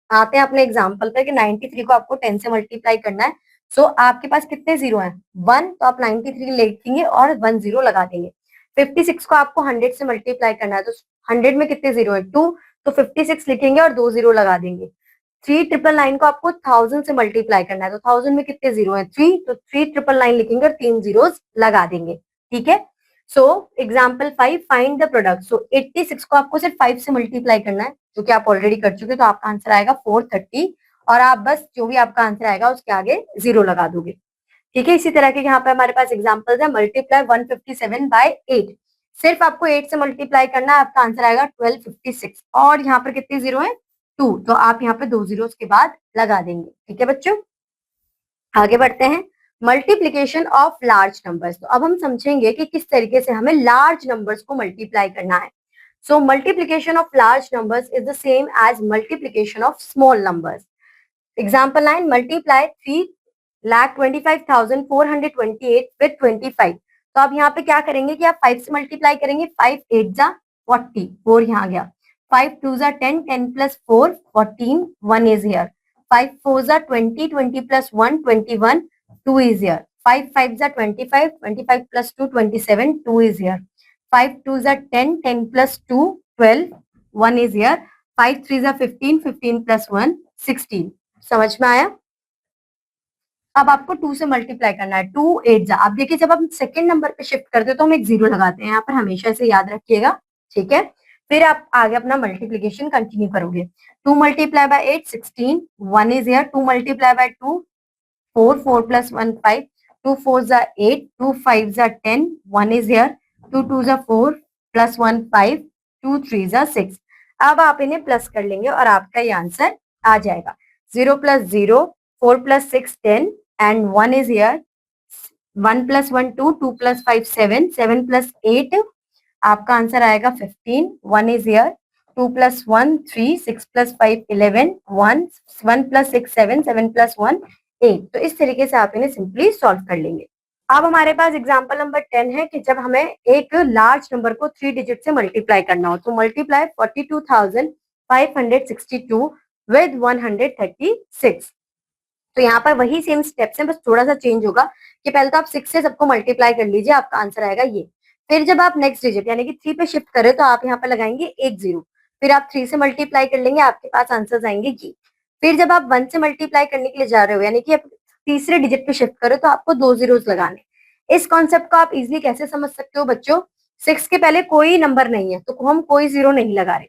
आते हैं अपने एग्जाम्पल पे कि 93 को आपको 10 से मल्टीप्लाई करना है। सो आपके पास कितने जीरो हैं? 1, तो आप 93 लिखेंगे और 1 0 लगा देंगे। 56 को आपको 100 से मल्टीप्लाई करना है, तो 100 में कितने जीरो है? 2, तो 56 लिखेंगे और 2 0 लगा देंगे। 3999 को आपको 1000 से मल्टीप्लाई करना है, तो 1000 में कितने जीरो है? 3, तो 3999 लिखेंगे और 3 जीरोस लगा देंगे, ठीक है। So example 5, find the product. So 86 को आपको सिर्फ 5 से मल्टीप्लाई करना है, जो कि आप ऑलरेडी कर चुके, तो आपका आंसर आएगा 430, और आप बस जो भी आपका आंसर आएगा उसके आगे 0 लगा दोगे, ठीक है। इसी तरह के यहाँ पे हमारे पास एग्जांपल्स है। मल्टीप्लाई 157 बाय 8, सिर्फ आपको 8 से मल्टीप्लाई करना है, आपका आंसर आएगा 1256, और यहाँ पर कितने जीरो है? 2, तो आप यहाँ पे 2 जीरोस के बाद लगा देंगे, ठीक है बच्चों। आगे बढ़ते हैं, मल्टीप्लीकेशन ऑफ लार्ज नंबर्स। तो अब हम समझेंगे कि किस तरीके से हमें लार्ज नंबर्स को मल्टीप्लाई करना है। So multiplication of large numbers is the same as multiplication of small numbers. Example 9, multiply 3,25,428 with 25। तो आप यहाँ पे क्या करेंगे कि आप 5 से मल्टीप्लाई करेंगे, 5 8 जा 40, 4 यहाँ गया, 5 2 जा 10, 10 प्लस 4 14, 1 इज हियर, 5 4 जा 20, 20 प्लस 1 21, 2 is here, 5 5 जा 25, 25 plus 2 27, 2 is here, 5 2 जा 10, 10 plus 2 12, 1 is here, 5 3 जा 15, 15 plus 1 16। समझ में आया? अब आपको 2 से मल्टीप्लाई करना है, 2 8 जा। आप देखिए जब हम सेकंड नंबर पे शिफ्ट करते हैं तो हम एक 0 लगाते हैं यहाँ पर, हमेशा से याद रखिएगा, ठीक है। फिर आप आगे अपना मल्टीप्लीकेशन कंटिन्यू करोगे। 2 multiply by 8 16, 1 is here, 2 multiply by 2 4, 4 plus 1 5, 2 4 जा 8, 2 5 जा 10, 1 is here, 2 2 जा 4 plus 1 5, 2 3 जा 6। अब आप इन्हें प्लस कर लेंगे और आपका ये आंसर आ जाएगा। 0 plus 0, 4 plus 6 10 and 1 is here, 1 plus 1 2, 2 plus 5 7, 7 plus 8, आपका आंसर आएगा 15, 1 is here, 2 plus 1 3, 6 plus 5 11, 1 1 plus 6 7, 7 plus 1 8। तो इस तरीके से आप इन्हें सिंपली सॉल्व कर लेंगे। अब हमारे पास एग्जांपल नंबर 10 है कि जब हमें एक लार्ज नंबर को 3 डिजिट से मल्टीप्लाई करना हो, तो मल्टीप्लाई 42,562 विद 136। तो यहाँ पर वही सेम स्टेप्स हैं, बस थोड़ा सा चेंज होगा कि पहले तो आप 6 से सबको मल्टीप्लाई कर लीजिए, आपका आंसर आएगा ये। फिर जब आप नेक्स्ट डिजिट यानी कि 3 पे शिफ्ट करें तो आप यहाँ पर लगाएंगे 1 0, फिर आप 3 से मल्टीप्लाई कर लेंगे, आपके पास आंसर आएंगे ये। फिर जब आप 1 से मल्टीप्लाई करने के लिए जा रहे हो यानी कि आप तीसरे डिजिट पे शिफ्ट करो तो आपको 2 जीरोस लगाने। इस कॉन्सेप्ट को आप इजिली कैसे समझ सकते हो बच्चों? 6 के पहले कोई नंबर नहीं है तो हम कोई जीरो नहीं लगा रहे।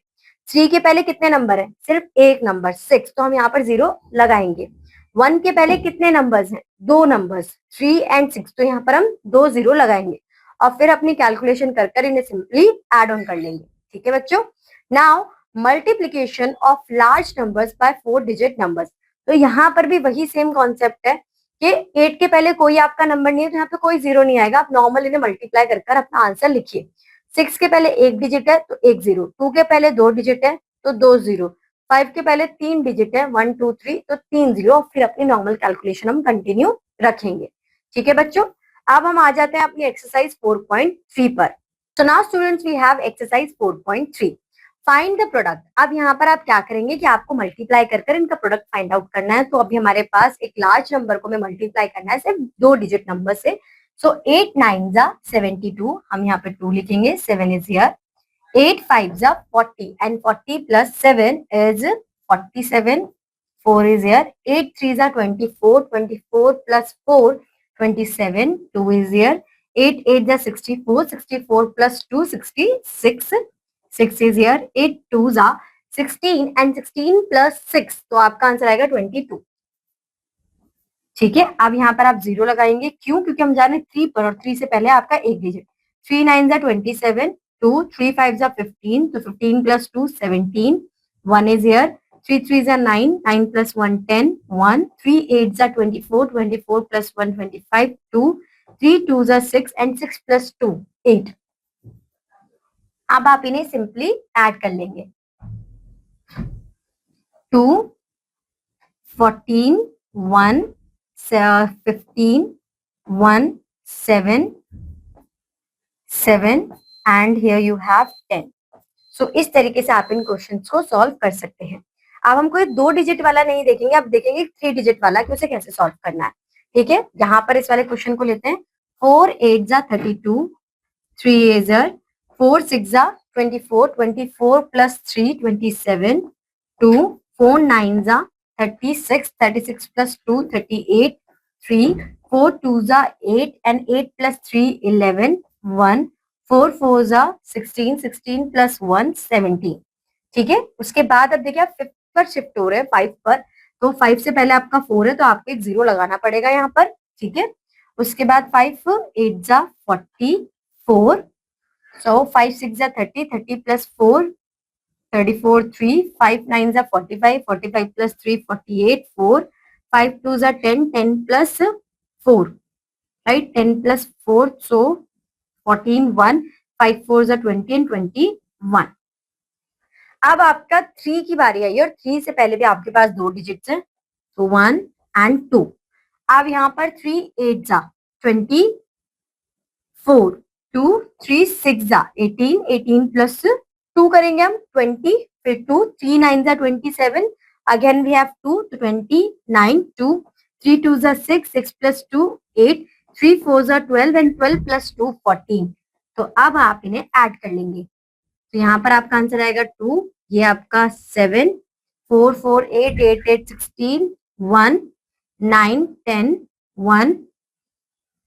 3 के पहले कितने नंबर है? सिर्फ एक नंबर 6, तो हम यहाँ पर 0 लगाएंगे। 1 के पहले कितने नंबर्स हैं? 2 नंबर्स 3 एंड 6, तो यहाँ पर हम 2 0 लगाएंगे और फिर अपनी कैलकुलेशन कर इन्हें सिंपली एड ऑन कर लेंगे, ठीक है बच्चों। Now multiplication of large numbers by 4 digit numbers. तो यहाँ पर भी वही सेम कॉन्सेप्ट है कि 8 के पहले कोई आपका नंबर नहीं है तो यहाँ पे कोई 0 नहीं आएगा, आप नॉर्मल इन्हें मल्टीप्लाई कर अपना आंसर लिखिए। 6 के पहले एक डिजिट है तो 1 0, 2 के पहले 2 डिजिट है तो 2 0, 5 के पहले 3 डिजिट है, 1 2 3, तो 3 0, फिर अपनी नॉर्मल कैलकुलेशन हम कंटिन्यू रखेंगे। ठीक है बच्चों, अब हम आ जाते हैं अपनी एक्सरसाइज 4.3 पर। So now students we have exercise 4.3. Find the product. अब यहाँ पर आप क्या करेंगे कि आपको मल्टीप्लाई कर कर इनका प्रोडक्ट फाइंड आउट करना है। तो अभी हमारे पास एक लार्ज नंबर को में मल्टीप्लाई करना है सिर्फ 2 डिजिट नंबर से। सो 8 9 जा 72, हम यहाँ पे 2 लिखेंगे, 7 इज हियर, 8 5 जा 40 and 40 plus 7 is 47, 4 is here, 8 3 जा 24, 24 plus 4 27, 2 is here, 8 8 जा 64, 64 plus 2 66, 6 is here, 8 2 जा 16 and 16 plus 6, तो आपका आंसर आएगा 22। ठीक है, अब यहाँ पर आप 0 लगाएंगे, क्यों? क्योंकि हम जा रहे हैं 3 पर और 3 से पहले आपका एक डिजिट। 3 9 जा 27, 2 3 5 जा 15, तो 15 plus 2 17, 1 is here, 3 3 जा 9, 9 plus 1 10, 1, 3 8 जा 24, 24 plus 1 25, 2, 3 2 जा 6 and 6 plus 2 8। अब आप इन्हें सिंपली ऐड कर लेंगे। 2 14 1 15 1 7 7 and here you have 10। सो इस तरीके से आप इन क्वेश्चंस को सॉल्व कर सकते हैं। अब हम कोई 2 डिजिट वाला नहीं देखेंगे, अब देखेंगे 3 डिजिट वाला कि उसे कैसे सॉल्व करना है। ठीक है, यहाँ पर इस वाले क्वेश्चन को लेते हैं। 4 8 जा 32, 3 is 4 6 जा 24, 24 plus 3 27, 2 4 9 जा 36, 36 plus 2 38, 3 4 2 जा 8 and 8 plus 3 11, 1 4 4 जा 16, 16 plus 1 17। ठीक है, उसके बाद अब देखिए आप 5 पर शिफ्ट हो रहे हैं, 5 पर, तो 5 से पहले आपका 4 है तो आपको एक 0 लगाना पड़ेगा यहाँ पर। ठीक है, उसके बाद 5 8 जा 44, so 5 6 जा 30, 30 plus 4 34, 3 5 9 जा 45, 45 plus 3 48, 4 5 2 जा 10, 10 plus 4, right, 10 plus 4, so 14 1, 5 4 जा 20 and 21। अब आपका 3 की बारी आई और 3 से पहले भी आपके पास 2 डिजिट्स हैं, तो 1 and 2। अब यहाँ पर 3 8 जा 24, 2 3 6 जा 18, 18 प्लस 2 करेंगे हम 20, फिर 2 3 9 जा 27, अगेन वी हैव 2 तो 29, 2 3 2 जा 6, 6 प्लस 2 8, 3 4 जा 12 एंड 12 प्लस 2 14। तो अब आप इन्हें ऐड कर लेंगे, तो यहाँ पर आपका आंसर आएगा 2, ये आपका 7 4 4 8 8 8 16 1 9 10 1,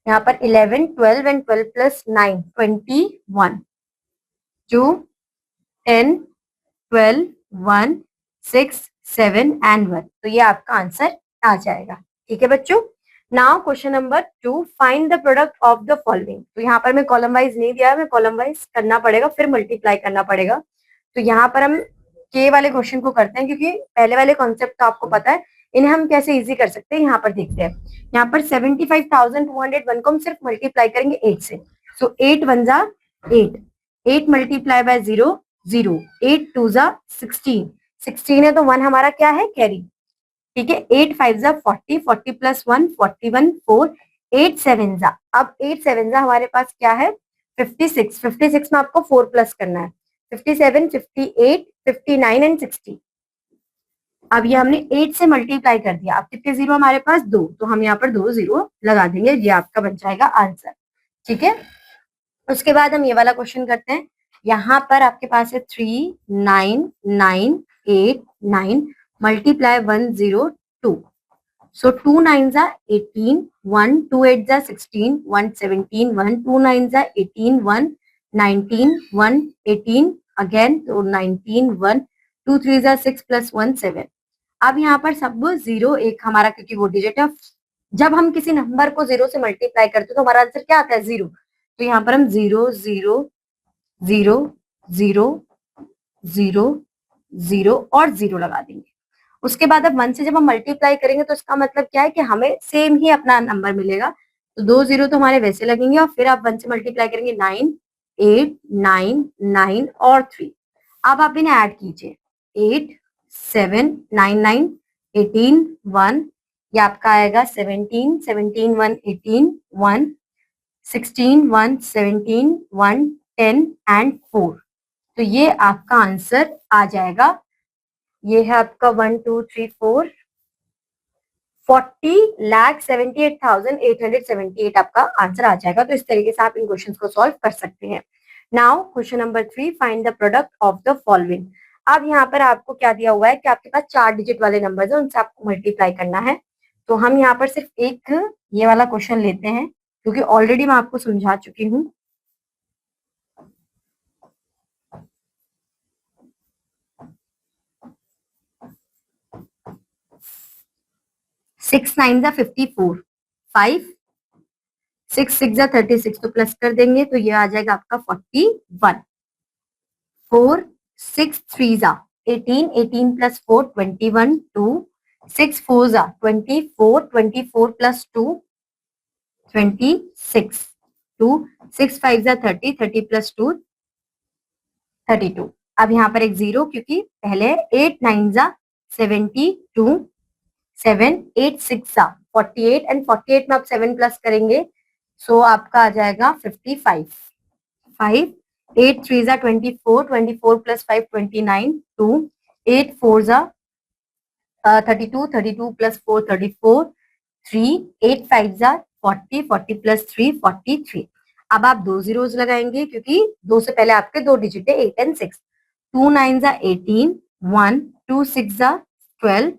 यहाँ पर 11 12 एंड 12 प्लस 9 21, 2 10 12 1 6 7 एंड 1, तो ये आपका आंसर आ जाएगा। ठीक है बच्चों, now question number 2, find the product of the following. तो यहाँ पर मैं कॉलम वाइज नहीं दिया है, मैं कॉलम वाइज करना पड़ेगा, फिर मल्टीप्लाई करना पड़ेगा। तो यहाँ पर हम के वाले क्वेश्चन को करते हैं, क्योंकि पहले वाले कॉन्सेप्ट तो आपको पता है, इन्हें हम कैसे इजी कर सकते हैं यहाँ पर देखते हैं। यहाँ पर 75,201 को हम सिर्फ मल्टीप्लाई करेंगे 8 से, सो 8 1 जा 8, 8 मल्टीप्लाई बाय 0 0, 8 2 जा 16, 16 है तो 1 हमारा क्या है, कैरी। ठीक है, 8 5 जा 40, 40 प्लस 1 41, 4 8 7 जा, अब 8 7 जा हमारे पास क्या है 56, 56 में आपको 4 प्लस करना है, 57 58 59 एंड 60। अब ये हमने 8 से मल्टीप्लाई कर दिया, अब कितने 0 हमारे पास 2, तो हम यहाँ पर 2 0 लगा देंगे, ये आपका बन जाएगा आंसर। ठीक है, उसके बाद हम ये वाला क्वेश्चन करते हैं। यहाँ पर आपके पास है 3 9 9 8 9 मल्टीप्लाई 1 0 2, सो 2 9 जा 18, 1 2 8 जा 16, 1 17, 1 2 9 जा 18, 1 19, 1 18 अगेन, तो 19 1 2 3 जा 6 प्लस 1 7। अब यहाँ पर सब 0 1 हमारा, क्योंकि वो डिजिट है, जब हम किसी नंबर को 0 से मल्टीप्लाई करते हैं तो हमारा आंसर क्या आता है 0, तो यहाँ पर हम 0 0 0 0 0 0 और 0 लगा देंगे। उसके बाद अब 1 से जब हम मल्टीप्लाई करेंगे तो इसका मतलब क्या है कि हमें सेम ही अपना नंबर मिलेगा, तो 2 0 तो हमारे वैसे लगेंगे, और फिर आप 1 से मल्टीप्लाई करेंगे 9 8 9 9 और 3। अब आप इन्हें ऐड कीजिए, 8 7 9 9 18 1, ये आपका आएगा 17 17 1 18 1, 16 1 17 1 10 एंड 4। तो ये आपका आंसर आ जाएगा। ये है आपका 1 2 3 4 40,78,878 आपका आंसर आ जाएगा। तो इस तरीके से आप इन क्वेश्चंस को सॉल्व कर सकते हैं। Now question number 3, find the product of the following. अब यहाँ पर आपको क्या दिया हुआ है कि आपके पास 4 डिजिट वाले नंबर्स हैं, उनसे आपको मल्टीप्लाई करना है। तो हम यहाँ पर सिर्फ एक ये वाला क्वेश्चन लेते हैं, क्योंकि ऑलरेडी मैं आपको समझा चुकी हूँ। सिक्स 9 54, 5 6 6 36, तो प्लस कर देंगे तो ये आ जाएगा आपका 41। 4 6 3 18, 18 प्लस 4 21, 2 6 4 24, 24 प्लस 2 26, 2 6 5 30, 30 प्लस 2 32। अब यहाँ पर एक जीरो, क्योंकि पहले 8 9 72, 7 8 6 48 एंड 48 में आप 7 प्लस करेंगे, सो आपका आ जाएगा 55। 5 8 3 24, 24 प्लस 5 29, 2 8 4 32, 32 प्लस 4 34, 3 8 5 40, 40 प्लस 3 43। अब आप 2 जीरोस लगाएंगे, क्योंकि 2 से पहले आपके 2 डिजिट है 8 एंड 6। 2 9 18, 1 2 6 12,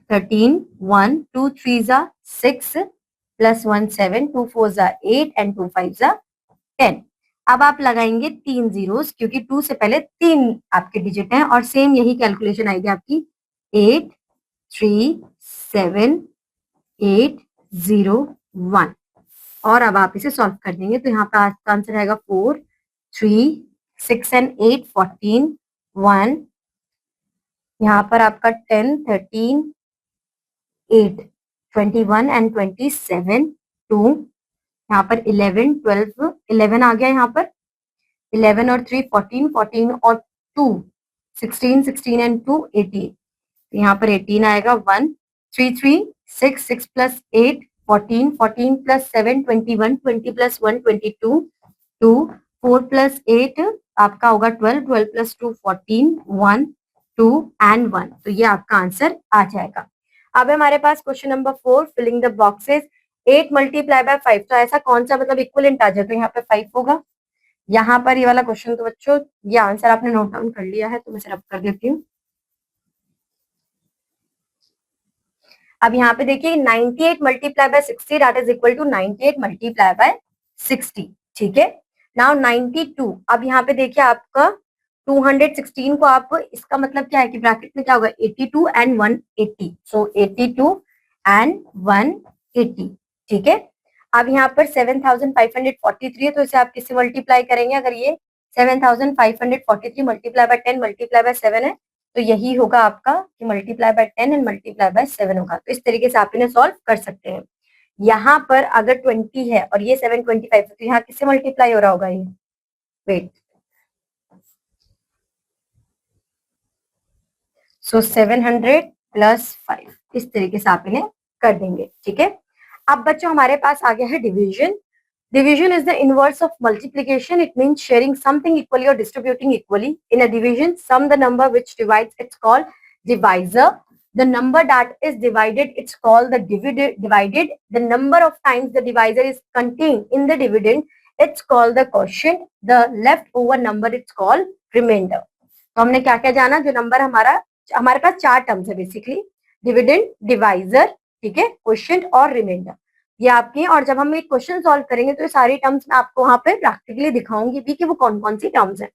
13 1 2 3 6 plus 1 7, 2 4 8 and 2 5 10। अब आप लगाएंगे 3 जीरोस, क्योंकि 2 से पहले 3 आपके डिजिट हैं, और सेम यही कैलकुलेशन आएगी आपकी 8 3 7 8 0 1। और अब आप इसे सॉल्व कर देंगे, तो यहाँ पे आपका आंसर आएगा 4 3 6 एंड 8 14 1, यहाँ पर आपका 10 13 8 21 एंड 27 2, यहाँ पर 11 12 11 आ गया, यहाँ पर 11 और 3 14, 14 और 2 16, 16 एंड 2 18, यहाँ पर 18 आएगा। 1 3 3 6 6 प्लस 8 14, 14 प्लस 7 21, 20 प्लस 1 22, 2 4 प्लस 8 आपका होगा 12, 12 प्लस 2 14, 1 2 एंड 1। तो ये आपका आंसर आ जाएगा। अब हमारे पास question number 4, filling the boxes. 8 multiply by 5, तो ऐसा कौन सा मतलब इक्वलेंट आ जाए, तो यहाँ पे 5 होगा। यहाँ पर ये वाला क्वेश्चन, तो बच्चों ये आंसर आपने नोट डाउन कर लिया है, तो मैं सिर्फ कर देती हूँ। अब यहाँ पे देखिए 98 multiply by 60 that is equal to 98 multiply by 60, ठीक है। नाउ 92, अब यहाँ पे देखिए आपका 216 को आप, इसका मतलब क्या है कि ब्रैकेट में क्या होगा 82 एंड 180, सो 82 एंड 180, ठीक है। अब यहाँ पर 7543 है, तो इसे आप किससे मल्टीप्लाई करेंगे, अगर ये 7543 मल्टीप्लाई बाय 10 मल्टीप्लाई बाय 7 है, तो यही होगा आपका कि multiply by 10 and multiply by 7 होगा। तो इस तरीके से आप इन्हें सॉल्व कर सकते हैं। यहाँ पर अगर 20 है और ये 725 है, तो यहाँ किससे मल्टीप्लाई हो रहा होगा ये, वेट, सो 700 प्लस 5, इस तरीके से आप इन्हें कर देंगे, ठीक है। अब बच्चों हमारे पास आ गया है division. Division is the inverse of multiplication. It means sharing something equally or distributing equally. In a division, sum the number which divides, it's called divisor. The number that is divided, it's called the divided. The number of times the divisor is contained in the dividend, it's called the quotient. The leftover number, it's called remainder. तो हमने क्या क्या जाना, जो number हमारे पास 4 terms है basically, dividend, divisor, ठीक है, क्वोशिएंट और रिमाइंडर, ये आपके। और जब हम एक क्वेश्चन सॉल्व करेंगे तो ये सारी टर्म्स मैं आपको वहां पे प्रैक्टिकली दिखाऊंगी भी कि वो कौन कौन सी टर्म्स है।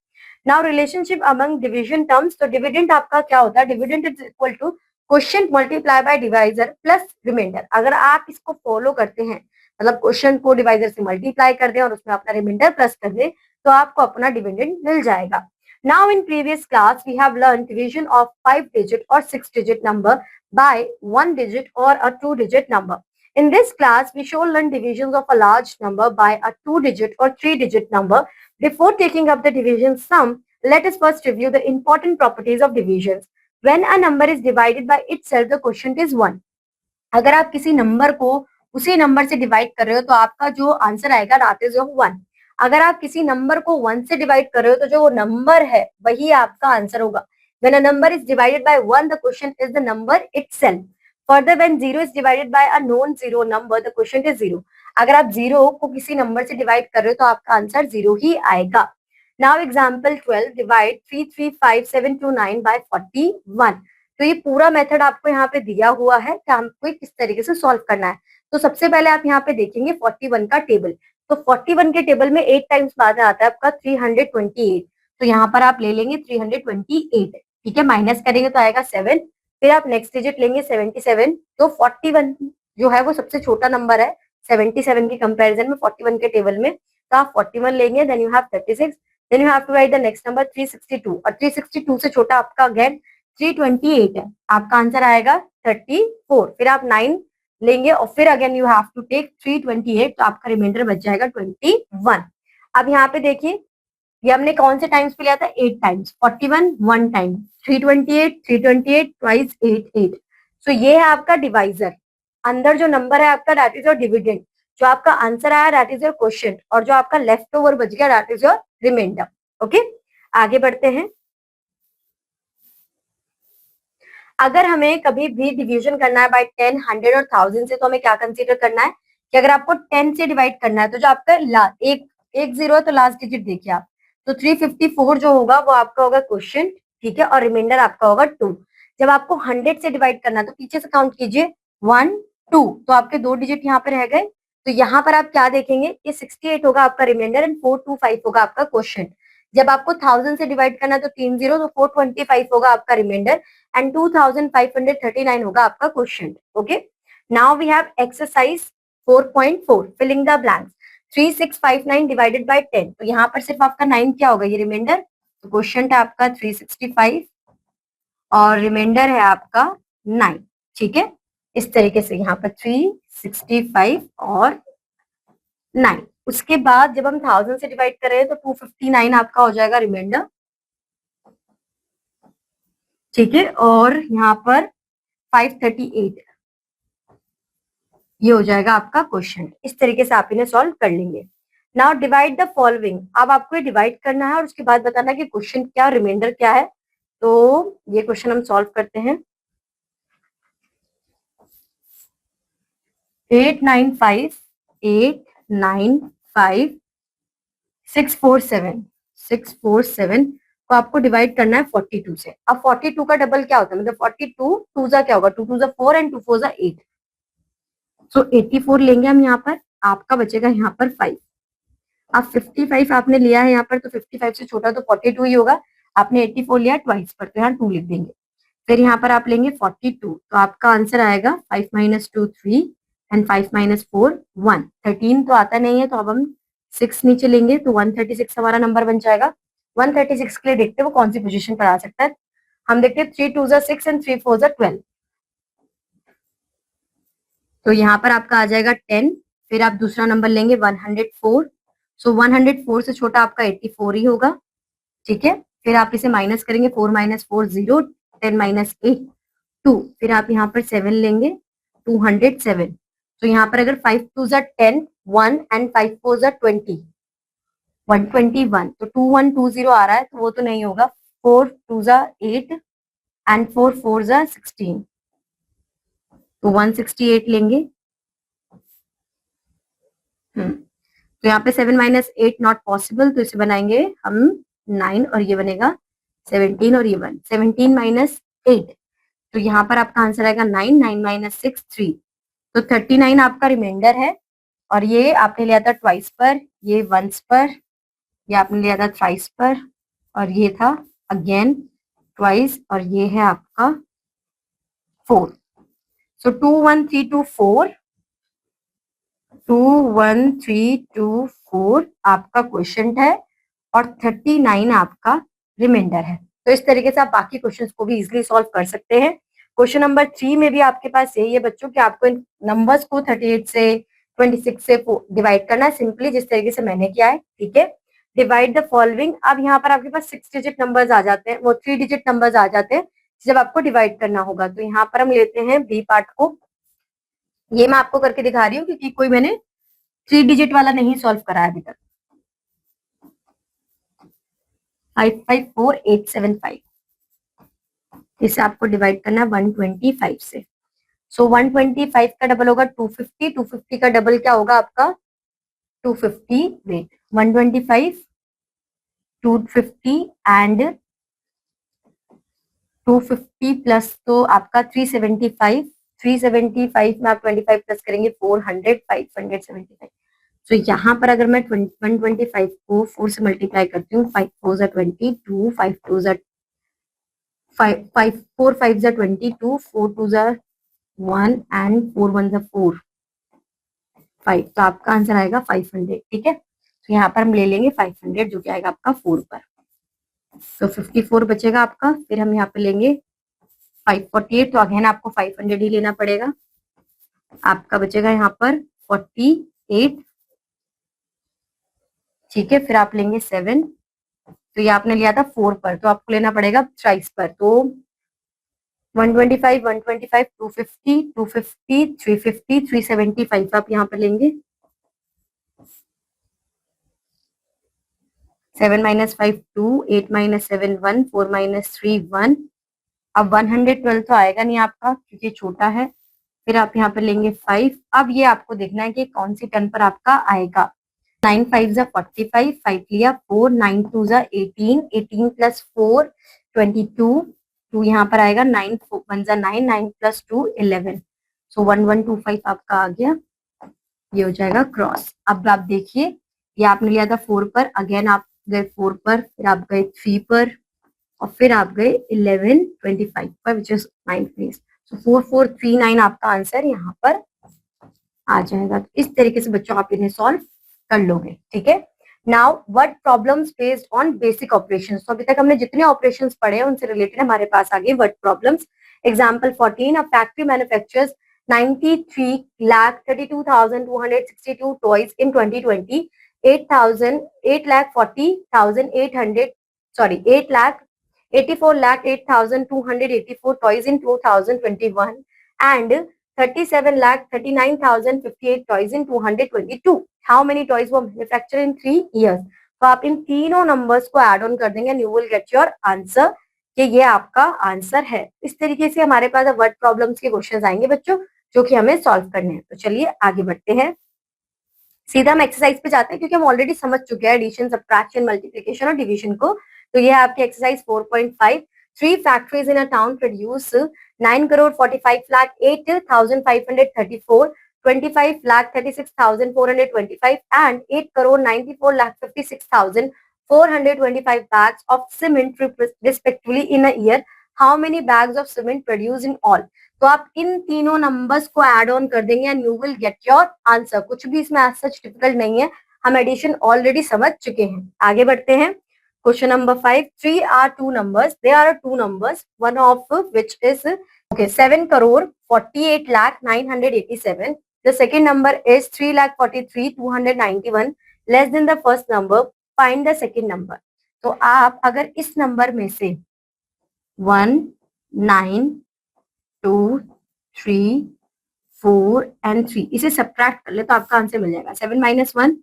Now relationship among division terms, तो डिविडेंड आपका क्या होता है, dividend is equal to quotient multiply by divisor plus remainder. अगर आप इसको फॉलो करते हैं, मतलब क्वोशिएंट को डिवाइजर से मल्टीप्लाई कर दें और उसमें अपना रिमाइंडर प्लस कर दें, तो आपको अपना डिविडेंड मिल जाएगा। Now in previous class we have learned division of 5 digit or 6 digit number by 1 digit or a 2 digit number. In this class we shall learn divisions of a large number by a 2 digit or 3 digit number. Before taking up the division sum, let us first review the important properties of divisions. When a number is divided by itself the quotient is 1। अगर आप किसी number को उसी number से divide कर रहे हो तो आपका जो आंसर आएगा दैट इज 1। अगर आप किसी नंबर को 1 से डिवाइड कर रहे हो तो जो नंबर है वही आपका आंसर होगा। When a number is divided by 1 the quotient is the number itself. Further when 0 is divided by a non zero number the quotient is 0। अगर आप 0 को किसी नंबर से डिवाइड कर रहे हो तो आपका आंसर 0 ही आएगा। Now example 12 divide 33579 by 41। तो ये पूरा मेथड आपको यहाँ पे दिया हुआ है कि आपको किस तरीके से सॉल्व करना है। तो सबसे पहले आप यहाँ पे देखेंगे 41 का टेबल। तो 41 के टेबल में 8 टाइम्स बाद आता है आपका 328। तो यहाँ पर आप ले लेंगे 328, ठीक है, माइनस करेंगे तो आएगा 7। फिर आप नेक्स्ट डिजिट लेंगे 77। तो 41 जो है वो सबसे छोटा नंबर है 77 के कंपेरिजन में 41 के टेबल में। तो आप 41 लेंगे, then you have 36, then you have to write the next number 362, और 362 से छोटा आपका अगेन 328 है। आपका आंसर आएगा 34। फिर आप 9 लेंगे और फिर again you have to take 328, तो आपका रिमाइंडर बच जाएगा 21। अब यहाँ पे देखिए ये हमने कौन से टाइम्स पे लिया था, 8 टाइम्स। 41 1 time, 328 twice 8 8। सो ये है आपका डिवाइजर। अंदर जो नंबर है आपका दैट इज योर डिविडेंड। जो आपका आंसर आया दैट इज योर क्वेश्चन, और जो आपका लेफ्ट ओवर बच गया that is your remainder. Okay, आगे बढ़ते हैं। अगर हमें कभी भी डिवीजन करना है बाय 10, 100 और 1000 से, तो हमें क्या कंसीडर करना है कि अगर आपको 10 से डिवाइड करना है तो जो आपका एक जीरो है तो लास्ट डिजिट देखिए आप, तो 354 जो होगा वो आपका होगा क्वेश्चन, ठीक है, और रिमाइंडर आपका होगा 2। जब आपको 100 से डिवाइड करना है तो पीछे से काउंट कीजिए 1 2, तो आपके 2 डिजिट यहाँ पे रह गए। तो यहाँ पर आप क्या देखेंगे कि 68 होगा आपका रिमाइंडर एंड 425 होगा आपका क्वेश्चन। जब आपको 1000 से डिवाइड करना है तो 3 जीरो, तो 425 होगा आपका रिमाइंडर and 2539 होगा आपका question. Okay, now we have exercise 4.4 filling the blanks. 3659 divided by 10, तो यहाँ पर सिर्फ आपका 9 क्या होगा, ये रिमाइंडर। तो क्वेश्चन है आपका 365 और रिमाइंडर है आपका 9, ठीक है। इस तरीके से यहाँ पर 365 और 9। उसके बाद जब हम 1000 से डिवाइड कर रहे हैं तो 259 आपका हो जाएगा रिमाइंडर, ठीक है, और यहाँ पर 538 ये हो जाएगा आपका क्वेश्चन। इस तरीके से आप इन्हें सॉल्व कर लेंगे। Now divide the following. अब आपको ये डिवाइड करना है और उसके बाद बताना कि क्वेश्चन क्या, रिमाइंडर क्या है। तो ये क्वेश्चन हम सॉल्व करते हैं। 895 647 को आपको डिवाइड करना है 42 से। अब 42 का डबल क्या होता है, मतलब 42 टू जा क्या होगा, 2 टू जा 4 एंड 2 4 जा 8। सो 84 लेंगे हम यहाँ पर, आपका बचेगा यहाँ पर 5। अब 55 आपने लिया है यहाँ पर, तो 55 से छोटा तो 42 ही होगा। आपने 84 लिया ट्वाइस पर, तो यहाँ 2 लिख देंगे। फिर यहाँ पर आप लेंगे 42, तो आपका आंसर आएगा 5 - 2 3 एंड 5 - 4 1। 13 तो आता नहीं है, तो अब हम 6 नीचे लेंगे, तो 136 हमारा नंबर बन जाएगा। 136 के लिए देखते हैं वो कौन सी पोजीशन पर आ सकता है। हम देखते हैं 3 2 जा 6 एंड 3 4 जा 12, तो यहाँ पर आपका आ जाएगा 10। फिर आप दूसरा नंबर लेंगे 104, सो 104 से छोटा आपका 84 ही होगा, ठीक है। फिर आप इसे माइनस करेंगे, 4 - 4 0, 10 - 8 2। फिर आप यहाँ पर 7 लेंगे, 207। तो यहाँ पर अगर 5 2 जा 10 1 एंड 5 4 जा 20, 121, तो 2120 आ रहा है, तो वो तो नहीं होगा। 4 2 जा 8 एंड 4 4 जा 16, तो 168 लेंगे। तो यहाँ पे 7 - 8 नॉट पॉसिबल, तो इसे बनाएंगे हम 9 और ये बनेगा 17 और ये 1। 17 - 8, तो यहाँ पर आपका आंसर आएगा 9 9 - 6 3, तो 39 आपका रिमाइंडर है। और ये आपने लिया था ट्वाइस पर, ये वंस पर, ये आपने लिया था थ्राइस पर, और ये था अगेन ट्वाइस, और ये है आपका 4। सो 21324 21324 आपका क्वेश्चन है और 39 आपका रिमाइंडर है। तो इस तरीके से आप बाकी क्वेश्चंस को भी इजीली सॉल्व कर सकते हैं। क्वेश्चन नंबर 3 में भी आपके पास यही है बच्चों कि आपको इन नंबर्स को 38 से 26 से डिवाइड करना है, सिंपली जिस तरीके से मैंने किया है, ठीक है। Divide the following. अब यहाँ पर आपके पास 6 डिजिट नंबर्स आ जाते हैं, वो 3 डिजिट नंबर्स आ जाते हैं, जब आपको डिवाइड करना होगा। तो यहाँ पर हम लेते हैं बी पार्ट को। ये मैं आपको करके दिखा रही हूँ क्योंकि कोई मैंने 3 डिजिट वाला नहीं सॉल्व करा है अभी तक। 554875 इसे आपको डिवाइड करना है 125 से। सो 125 का डबल होगा 250, 250 का डबल क्या होगा आपका 250। वेट 125 250 एंड 250 प्लस तो आपका 375, 375 में आप 25 प्लस करेंगे 400, 575। तो यहाँ पर अगर मैं 125 को 4 से मल्टीप्लाई करती हूँ, 5 4 जा 22, 5 2 जा 5 4 5 जा 22, 4 2 जा 1 एंड 4 1 जा 4 5। तो आपका आंसर आएगा 500। ठीक है, तो यहाँ पर हम ले लेंगे 500 जो कि आएगा आपका 4 पर। तो 54 बचेगा आपका। फिर हम यहाँ पे लेंगे 548, तो अगेन आपको 500 ही लेना पड़ेगा। आपका बचेगा यहाँ पर 48। ठीक है, फिर आप लेंगे 7। तो ये आपने लिया था 4 पर, तो आपको लेना पड़ेगा 40 पर। तो 125 125 250 250 350 375 आप यहाँ पर लेंगे। 7 - 5 2, 8 - 7 1, 4 - 3 1। अब 112 तो आएगा नहीं आपका क्योंकि छोटा है। फिर आप यहाँ पर लेंगे 5। अब ये आपको देखना है कि कौन सी टर्न पर आपका आएगा। 9 5 जा 45, 5 लिया 4, 9 2 जा 18, 18 प्लस 4 22, 2 यहाँ पर आएगा 9 1 जा 9, 9 प्लस 2 11। सो 1125 आपका आ गया। ये हो जाएगा क्रॉस। अब आप देखिए, ये आपने लिया था 4 पर, अगेन आप गए 4 पर, फिर आप गए 3 पर, और फिर आप गए 1125 पर, विच इज 9 प्लेस। सो 4439 आपका आंसर यहाँ पर आ जाएगा। तो इस तरीके से बच्चों आप इन्हें सॉल्व कर लोगे। ठीक है, now what problems based on basic operations. तो अभी तक हमने जितने ऑपरेशंस पढ़े हैं उनसे रिलेटेड हमारे पास आगे what problems. Example 14, a factory manufactures 93,32,262 toys in 2020, 8,40,800 sorry 8,84,08,284 toys in 2021 and 37,39,058 toys in 222. How many toys were manufactured in 3 years? तो आप इन तीनों नंबर्स को ऐड ऑन कर देंगे and you will get your answer कि ये आपका आंसर है। इस तरीके से हमारे पास वर्ड प्रॉब्लम्स के क्वेश्चंस आएंगे बच्चों जो कि हमें सॉल्व करने हैं। तो चलिए आगे बढ़ते हैं, सीधा हम एक्सरसाइज पे जाते हैं क्योंकि हम ऑलरेडी समझ चुके हैं एडिशन, सब्ट्रैक्शन, मल्टीप्लिकेशन और डिवीजन को। तो ये है आपकी exercise 4.5। 3 factories in a town produce 9,45,08,534, 25,36,425 and 8,94,56,425 bags of cement respectively in a year. How many bags of cement produced in all? तो आप इन तीनों नंबर्स को ऐड ऑन कर देंगे and you will get your answer. कुछ भी इसमें आज सच डिफिकल्ट नहीं है, हम एडिशन ऑलरेडी समझ चुके हैं। आगे बढ़ते हैं, question number 5। 3 are two numbers, they are two numbers, one of which is 7,48,09,87. The second number is 3,43,291 less than the first number. Find the second number. तो आप अगर इस नंबर में से 1 9 2 3 4 एंड 3 इसे सब्ट्रैक्ट कर ले तो आपका आंसर मिल जाएगा। 7 - 1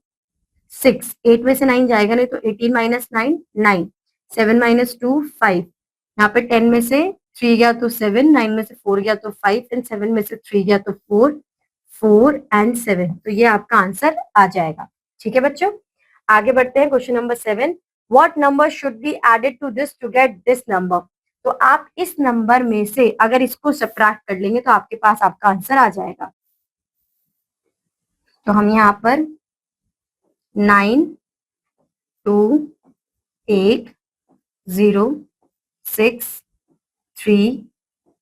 6, 8 में से 9 जाएगा नहीं तो 18 - 9 9, 7 - 2 5, यहाँ पे 10 में से 3 गया तो 7, 9 में से 4 गया तो 5 एंड 7 में से 3 गया तो 4, 4 एंड 7। तो ये आपका आंसर आ जाएगा। ठीक है बच्चों, आगे बढ़ते हैं, question number 7। What number should be added to this to get this number. तो आप इस नंबर में से अगर इसको सब्ट्रैक्ट कर लेंगे तो आपके पास आपका आंसर आ जाएगा। तो हम यहाँ पर 9 2 8 0 6 3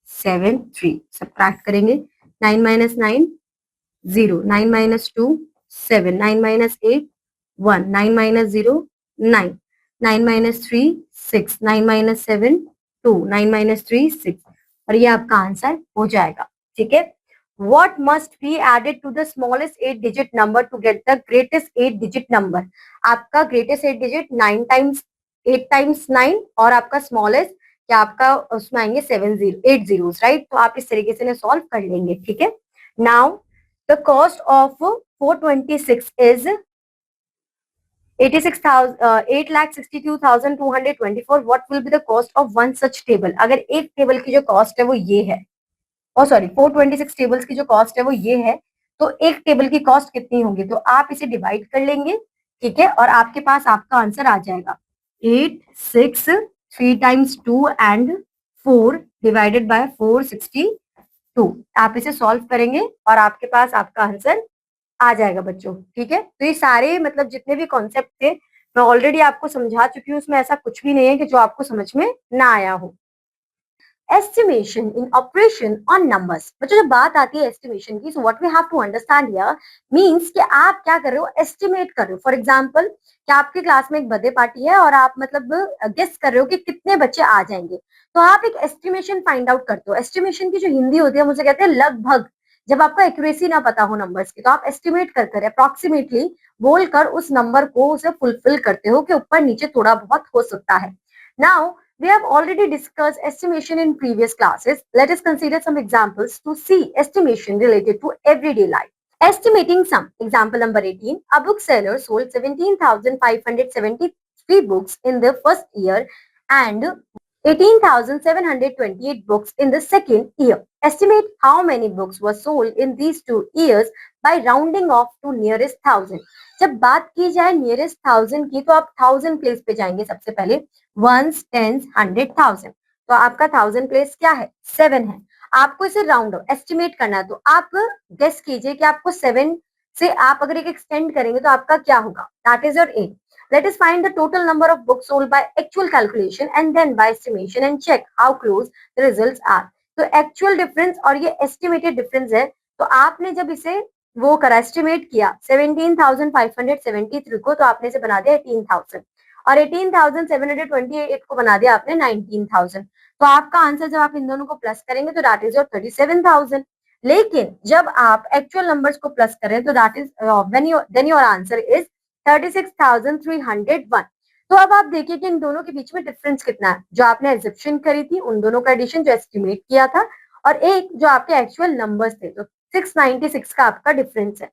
7 3 सब्ट्रैक्ट करेंगे। 9 - 9 0, 9 - 2 7, 9 - 8 1, 9 - 0 9, 9 - 3 6, 9 - 7 2, 9 - 3 6 और ये आपका आंसर हो जाएगा। ठीक है, what must be added to the smallest 8 digit number to get the greatest 8 digit number। आपका greatest 8 digit 9 times 8 times 9 और आपका smallest कि आपका उसमें आएंगे 8 zeros, राइट? तो आप इस तरीके से सॉल्व कर लेंगे, ठीक है। Now the cost of 426 is 8,62,224. What will be the cost of one such table? अगर एक टेबल की जो कॉस्ट है वो ये है, और सॉरी 426 टेबल्स की जो कॉस्ट है वो ये है, तो एक टेबल की कॉस्ट कितनी होगी? तो आप इसे डिवाइड कर लेंगे, ठीक है, और आपके पास आपका आंसर आ जाएगा 8, 6, 3 टाइम्स 2 एंड 4 डिवाइडेड बाय 462। आप इसे सॉल्व करेंगे और आपके पास आपका आंसर आ जाएगा बच्चों, ठीक है। तो ये सारे मतलब जितने भी कॉन्सेप्ट थे मैं ऑलरेडी आपको समझा चुकी हूँ, उसमें ऐसा कुछ भी नहीं है कि जो आपको समझ में ना आया हो। estimation in operation on numbers। बच्चों जब बात आती है estimation की, so what we have to understand here means कि आप क्या कर रहे हो, estimate कर रहे हो। फॉर एग्जाम्पल कि आपकी क्लास में एक बर्थडे पार्टी है और आप मतलब गेस कर रहे हो कि कितने बच्चे आ जाएंगे, तो आप एक एस्टिमेशन फाइंड आउट करते हो। एस्टिमेशन की जो हिंदी होती है मुझे कहते हैं लगभग। जब आपको एक्यूरेसी ना पता हो नंबर्स की, तो आप एस्टिमेट कर अप्रोक्सीमेटली बोलकर उस नंबर को उसे फुलफिल करते हो कि ऊपर नीचे थोड़ा बहुत हो सकता है। Now we have already discussed estimation in previous classes. Let us consider some examples to see estimation related to everyday life. Estimating sum. Example number 18. A bookseller sold 17,573 books in the first year and 18,728 books in the second year. Estimate how many books were sold in these 2 years by rounding off to nearest thousand. जब बात की जाए nearest thousand की, तो आप thousand place पे जाएंगे सबसे पहले, वंस, टेंस, हंड्रेड, थाउजेंड। तो आपका थाउजेंड प्लेस क्या है? 7 है। आपको इसे राउंड ऑफ एस्टिमेट करना है, तो आप गेस कीजिए कि आपको 7 से आप अगर एक एक्सटेंड करेंगे तो आपका क्या होगा? That is your M. Let us find the total number of books sold by actual calculation and then by estimation and check how close the results are. तो actual difference और ये estimated difference है, तो आपने जब इसे वो करा एस्टिमेट किया 17,573 को, तो आपने इसे बना दिया 18,000 और 18,728 को बना दिया आपने 19,000। तो आपका आंसर जब आप इन दोनों को प्लस करेंगे तो दैट इज योर 37,000। लेकिन जब आप एक्चुअल नंबर्स को प्लस करें तो that is then your answer is 36,301। तो अब आप देखिए कि इन दोनों के बीच में डिफरेंस कितना है। जो आपने एग्जिबिशन करी थी उन दोनों का एडिशन जो एस्टिमेट किया था, और एक जो आपके एक्चुअल नंबर्स थे, तो 696 का आपका डिफरेंस है।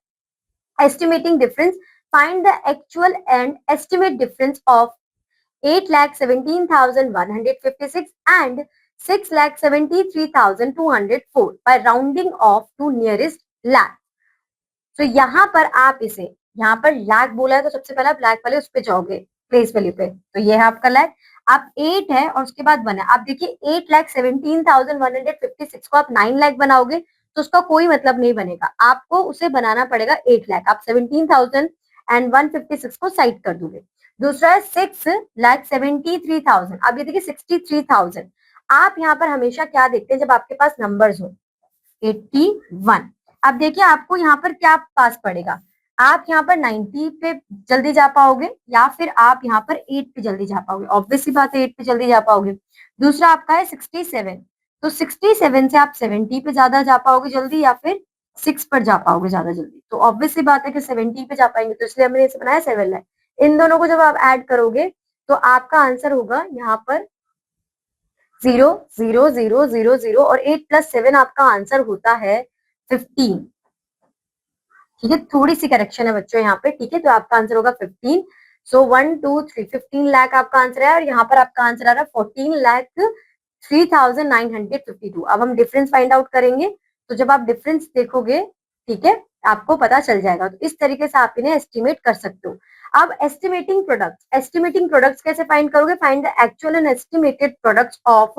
Estimating difference, find the actual and estimate difference of 8,17,156 and 6,73,204 by rounding off to nearest lakh। तो यहाँ पर आप इसे, यहाँ पर लैक बोला है तो सबसे पहले आप लैक वाले उस पे जाओगे, प्लेस वैल्यू पे, तो ये है आपका लैक। आप 8 है और उसके बाद 1 है। आप देखिए 8,17,156 को आप 9 लाख बनाओगे तो उसका कोई मतलब नहीं बनेगा, आपको उसे बनाना पड़ेगा 8 लाख। आप 17,156 को साइड कर दोगे। दूसरा है 6,73,000। अब ये देखिए 63,000। आप यहाँ पर हमेशा क्या देखते हैं जब आपके पास नंबर्स हो? 81। अब देखिए आपको यहाँ पर क्या पास पड़ेगा, आप यहाँ पर 90 पे जल्दी जा पाओगे या फिर आप यहाँ पर 8 पे जल्दी जा पाओगे? ऑब्वियसली बात है 8 पे जल्दी जा पाओगे। दूसरा आपका है 67, तो 67 से आप 70 पे ज्यादा जा पाओगे जल्दी या फिर 6 पर जा पाओगे ज्यादा जल्दी? तो ऑब्वियसली बात है कि 70 पे जा पाएंगे, तो इसलिए हमने इसे बनाया 7 लाख। इन दोनों को जब आप ऐड करोगे तो आपका आंसर होगा यहाँ पर 0,0,0,0,0 और 8 + 7 आपका आंसर होता है 15। ठीक है, थोड़ी सी करेक्शन है बच्चों यहाँ पे, ठीक है, तो आपका आंसर होगा 15। सो 1 2 3 15 लाख आपका आंसर है, और यहाँ पर आपका आंसर आ रहा है 14,03,952। अब हम डिफरेंस फाइंड आउट करेंगे, तो जब आप डिफरेंस देखोगे, ठीक है, आपको पता चल जाएगा। तो इस तरीके से आप इन्हें एस्टिमेट कर सकते हो। अब एस्टिमेटिंग प्रोडक्ट्स कैसे फाइंड करोगे? Find the actual and estimated products of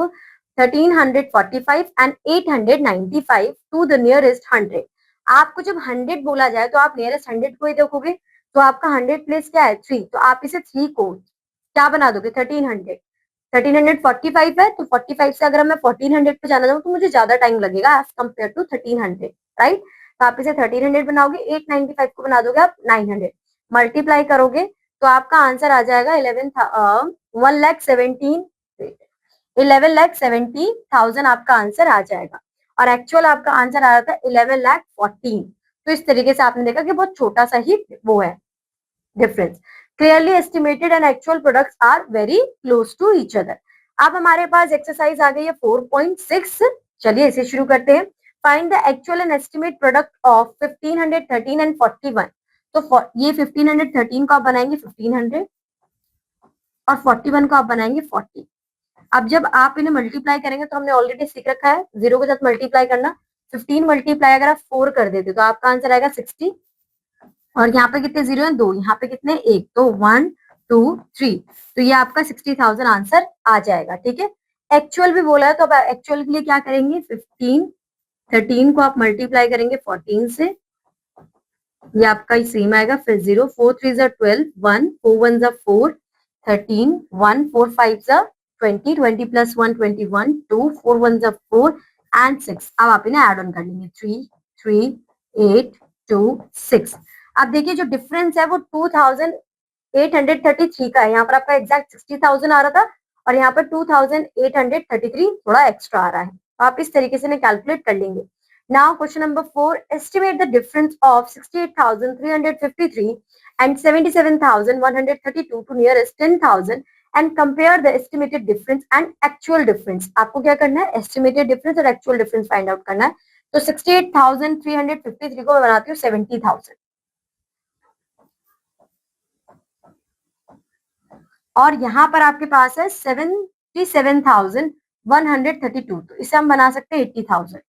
1345 and 895 to the nearest 100। आपको जब 100 बोला जाए तो आप नियरेस्ट 100 को ही देखोगे, तो आपका 100 प्लेस क्या है? 3, तो आप इसे 3 को क्या बना दोगे? 1300। 1345 है, तो 45 से अगर मैं 1400 पे जाना चाहूँ तो मुझे ज्यादा टाइम लगेगा एज कम्पेयर टू 1300, राइट? तो आप इसे 1300 बनाओगे, 895 को बना दोगे आप 900, मल्टीप्लाई करोगे तो आपका आंसर आ जाएगा 11,70,000 आपका आंसर आ जाएगा, और एक्चुअल आपका आंसर आ रहा था 11,14,000। तो इस तरीके से आपने देखा कि बहुत छोटा सा ही वो है difference. Clearly estimated and actual products are very close to each other. अब हमारे पास एक्सरसाइज आ गई है 4.6। चलिए इसे शुरू करते हैं। Find the actual and estimate product of 1513 and 41। तो ये 1513 को आप बनाएंगे 1500 और 41 को आप बनाएंगे 40। अब जब आप इन्हें मल्टीप्लाई करेंगे तो हमने ऑलरेडी सीख रखा है जीरो के साथ मल्टीप्लाई करना। 15 मल्टीप्लाई अगर आप 4 कर देते तो आपका आंसर आएगा 60। और यहाँ पे कितने जीरो है? 2। यहाँ पे कितने? 1। तो 1 2 3। तो ये आपका 60,000 आंसर आ जाएगा। ठीक है, एक्चुअल भी बोला है तो अब एक्चुअल के लिए क्या करेंगे? 13 को आप मल्टीप्लाई करेंगे 14 से, ये आपका सेम आएगा। फिर 0 4 3 12, 1 4 1 4, 13 1 4 5 20, 20 प्लस 1 21, 2 4 1 4 एंड 6। अब आप इन्हें एड ऑन कर लेंगे 3 3 8 2 6। अब देखिए जो डिफरेंस है वो 2833 का है। यहाँ पर आपका एग्जैक्ट 60,000 आ रहा था और यहाँ पर 2833 थोड़ा एक्स्ट्रा आ रहा है। आप इस तरीके से कैलकुलेट कर लेंगे। Now question number 4, estimate the difference of 68,353 and 77,132 to nearest 10,000 and compare the estimated difference and actual difference. आपको क्या करना है? estimated difference और actual difference find out करना है। तो 68,353 को मैं बनाती हूँ 70,000 और यहाँ पर आपके पास है 77,132, तो इसे हम बना सकते हैं 80,000।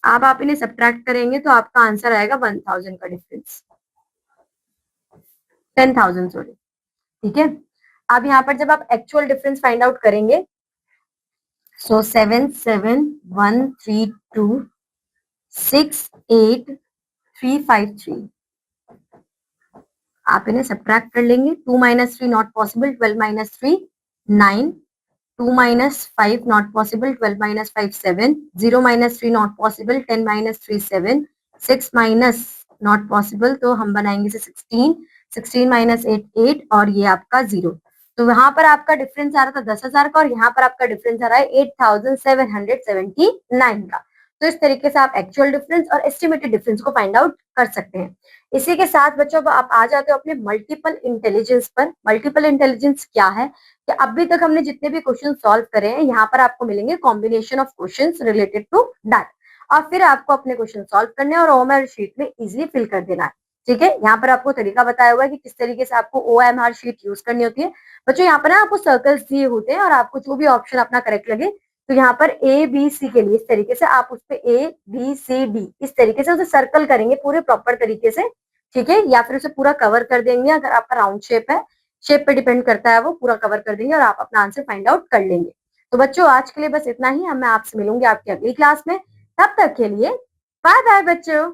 अब आप इन्हें सब्ट्रैक्ट करेंगे तो आपका आंसर आएगा 1000 का डिफरेंस, 10,000 सॉरी। ठीक है, अब यहाँ पर जब आप एक्चुअल डिफरेंस फाइंड आउट करेंगे सो 7713268,353 आप इन्हें सब्ट्रैक्ट कर लेंगे। 2 - 3 not possible, 12 - 3 9, 2 - 5 not possible, 12 - 5 7, 0 - 3 not possible, 10 - 3 7, 6 minus not possible, तो हम बनाएंगे इसे 16, 16 - 8 8 और ये आपका 0। तो वहां पर आपका डिफरेंस आ रहा था 10,000 का और यहाँ पर आपका डिफरेंस आ रहा है 8,779 का। तो इस तरीके से आप एक्चुअल डिफरेंस और एस्टिमेटेड डिफरेंस को फाइंड आउट कर सकते हैं। इसी के साथ बच्चों आप आ जाते हो अपने मल्टीपल इंटेलिजेंस पर। मल्टीपल इंटेलिजेंस क्या है कि अभी तक हमने जितने भी क्वेश्चन सॉल्व करे हैं यहाँ पर आपको मिलेंगे combination of questions related to that और फिर आपको अपने क्वेश्चन सॉल्व करने और ओएमआर शीट में इजीली फिल कर देना है। ठीक है, यहाँ पर आपको तरीका बताया हुआ है कि किस तरीके से आपको ओएमआर शीट यूज करनी होती है। बच्चों यहाँ पर ना आपको सर्कल्स दिए होते हैं और आपको जो भी ऑप्शन अपना करेक्ट लगे तो यहाँ पर ए बी सी के लिए इस तरीके से आप उस पर ए बी सी डी इस तरीके से उसे सर्कल करेंगे पूरे प्रॉपर तरीके से। ठीक है, या फिर उसे पूरा कवर कर देंगे। अगर आपका राउंड शेप है, शेप पे डिपेंड करता है, वो पूरा कवर कर देंगे और आप अपना आंसर फाइंड आउट कर लेंगे। तो बच्चों आज के लिए बस इतना ही। मैं आपसे मिलूंगी आपकी अगली क्लास में। तब तक के लिए बाय बाय बच्चों।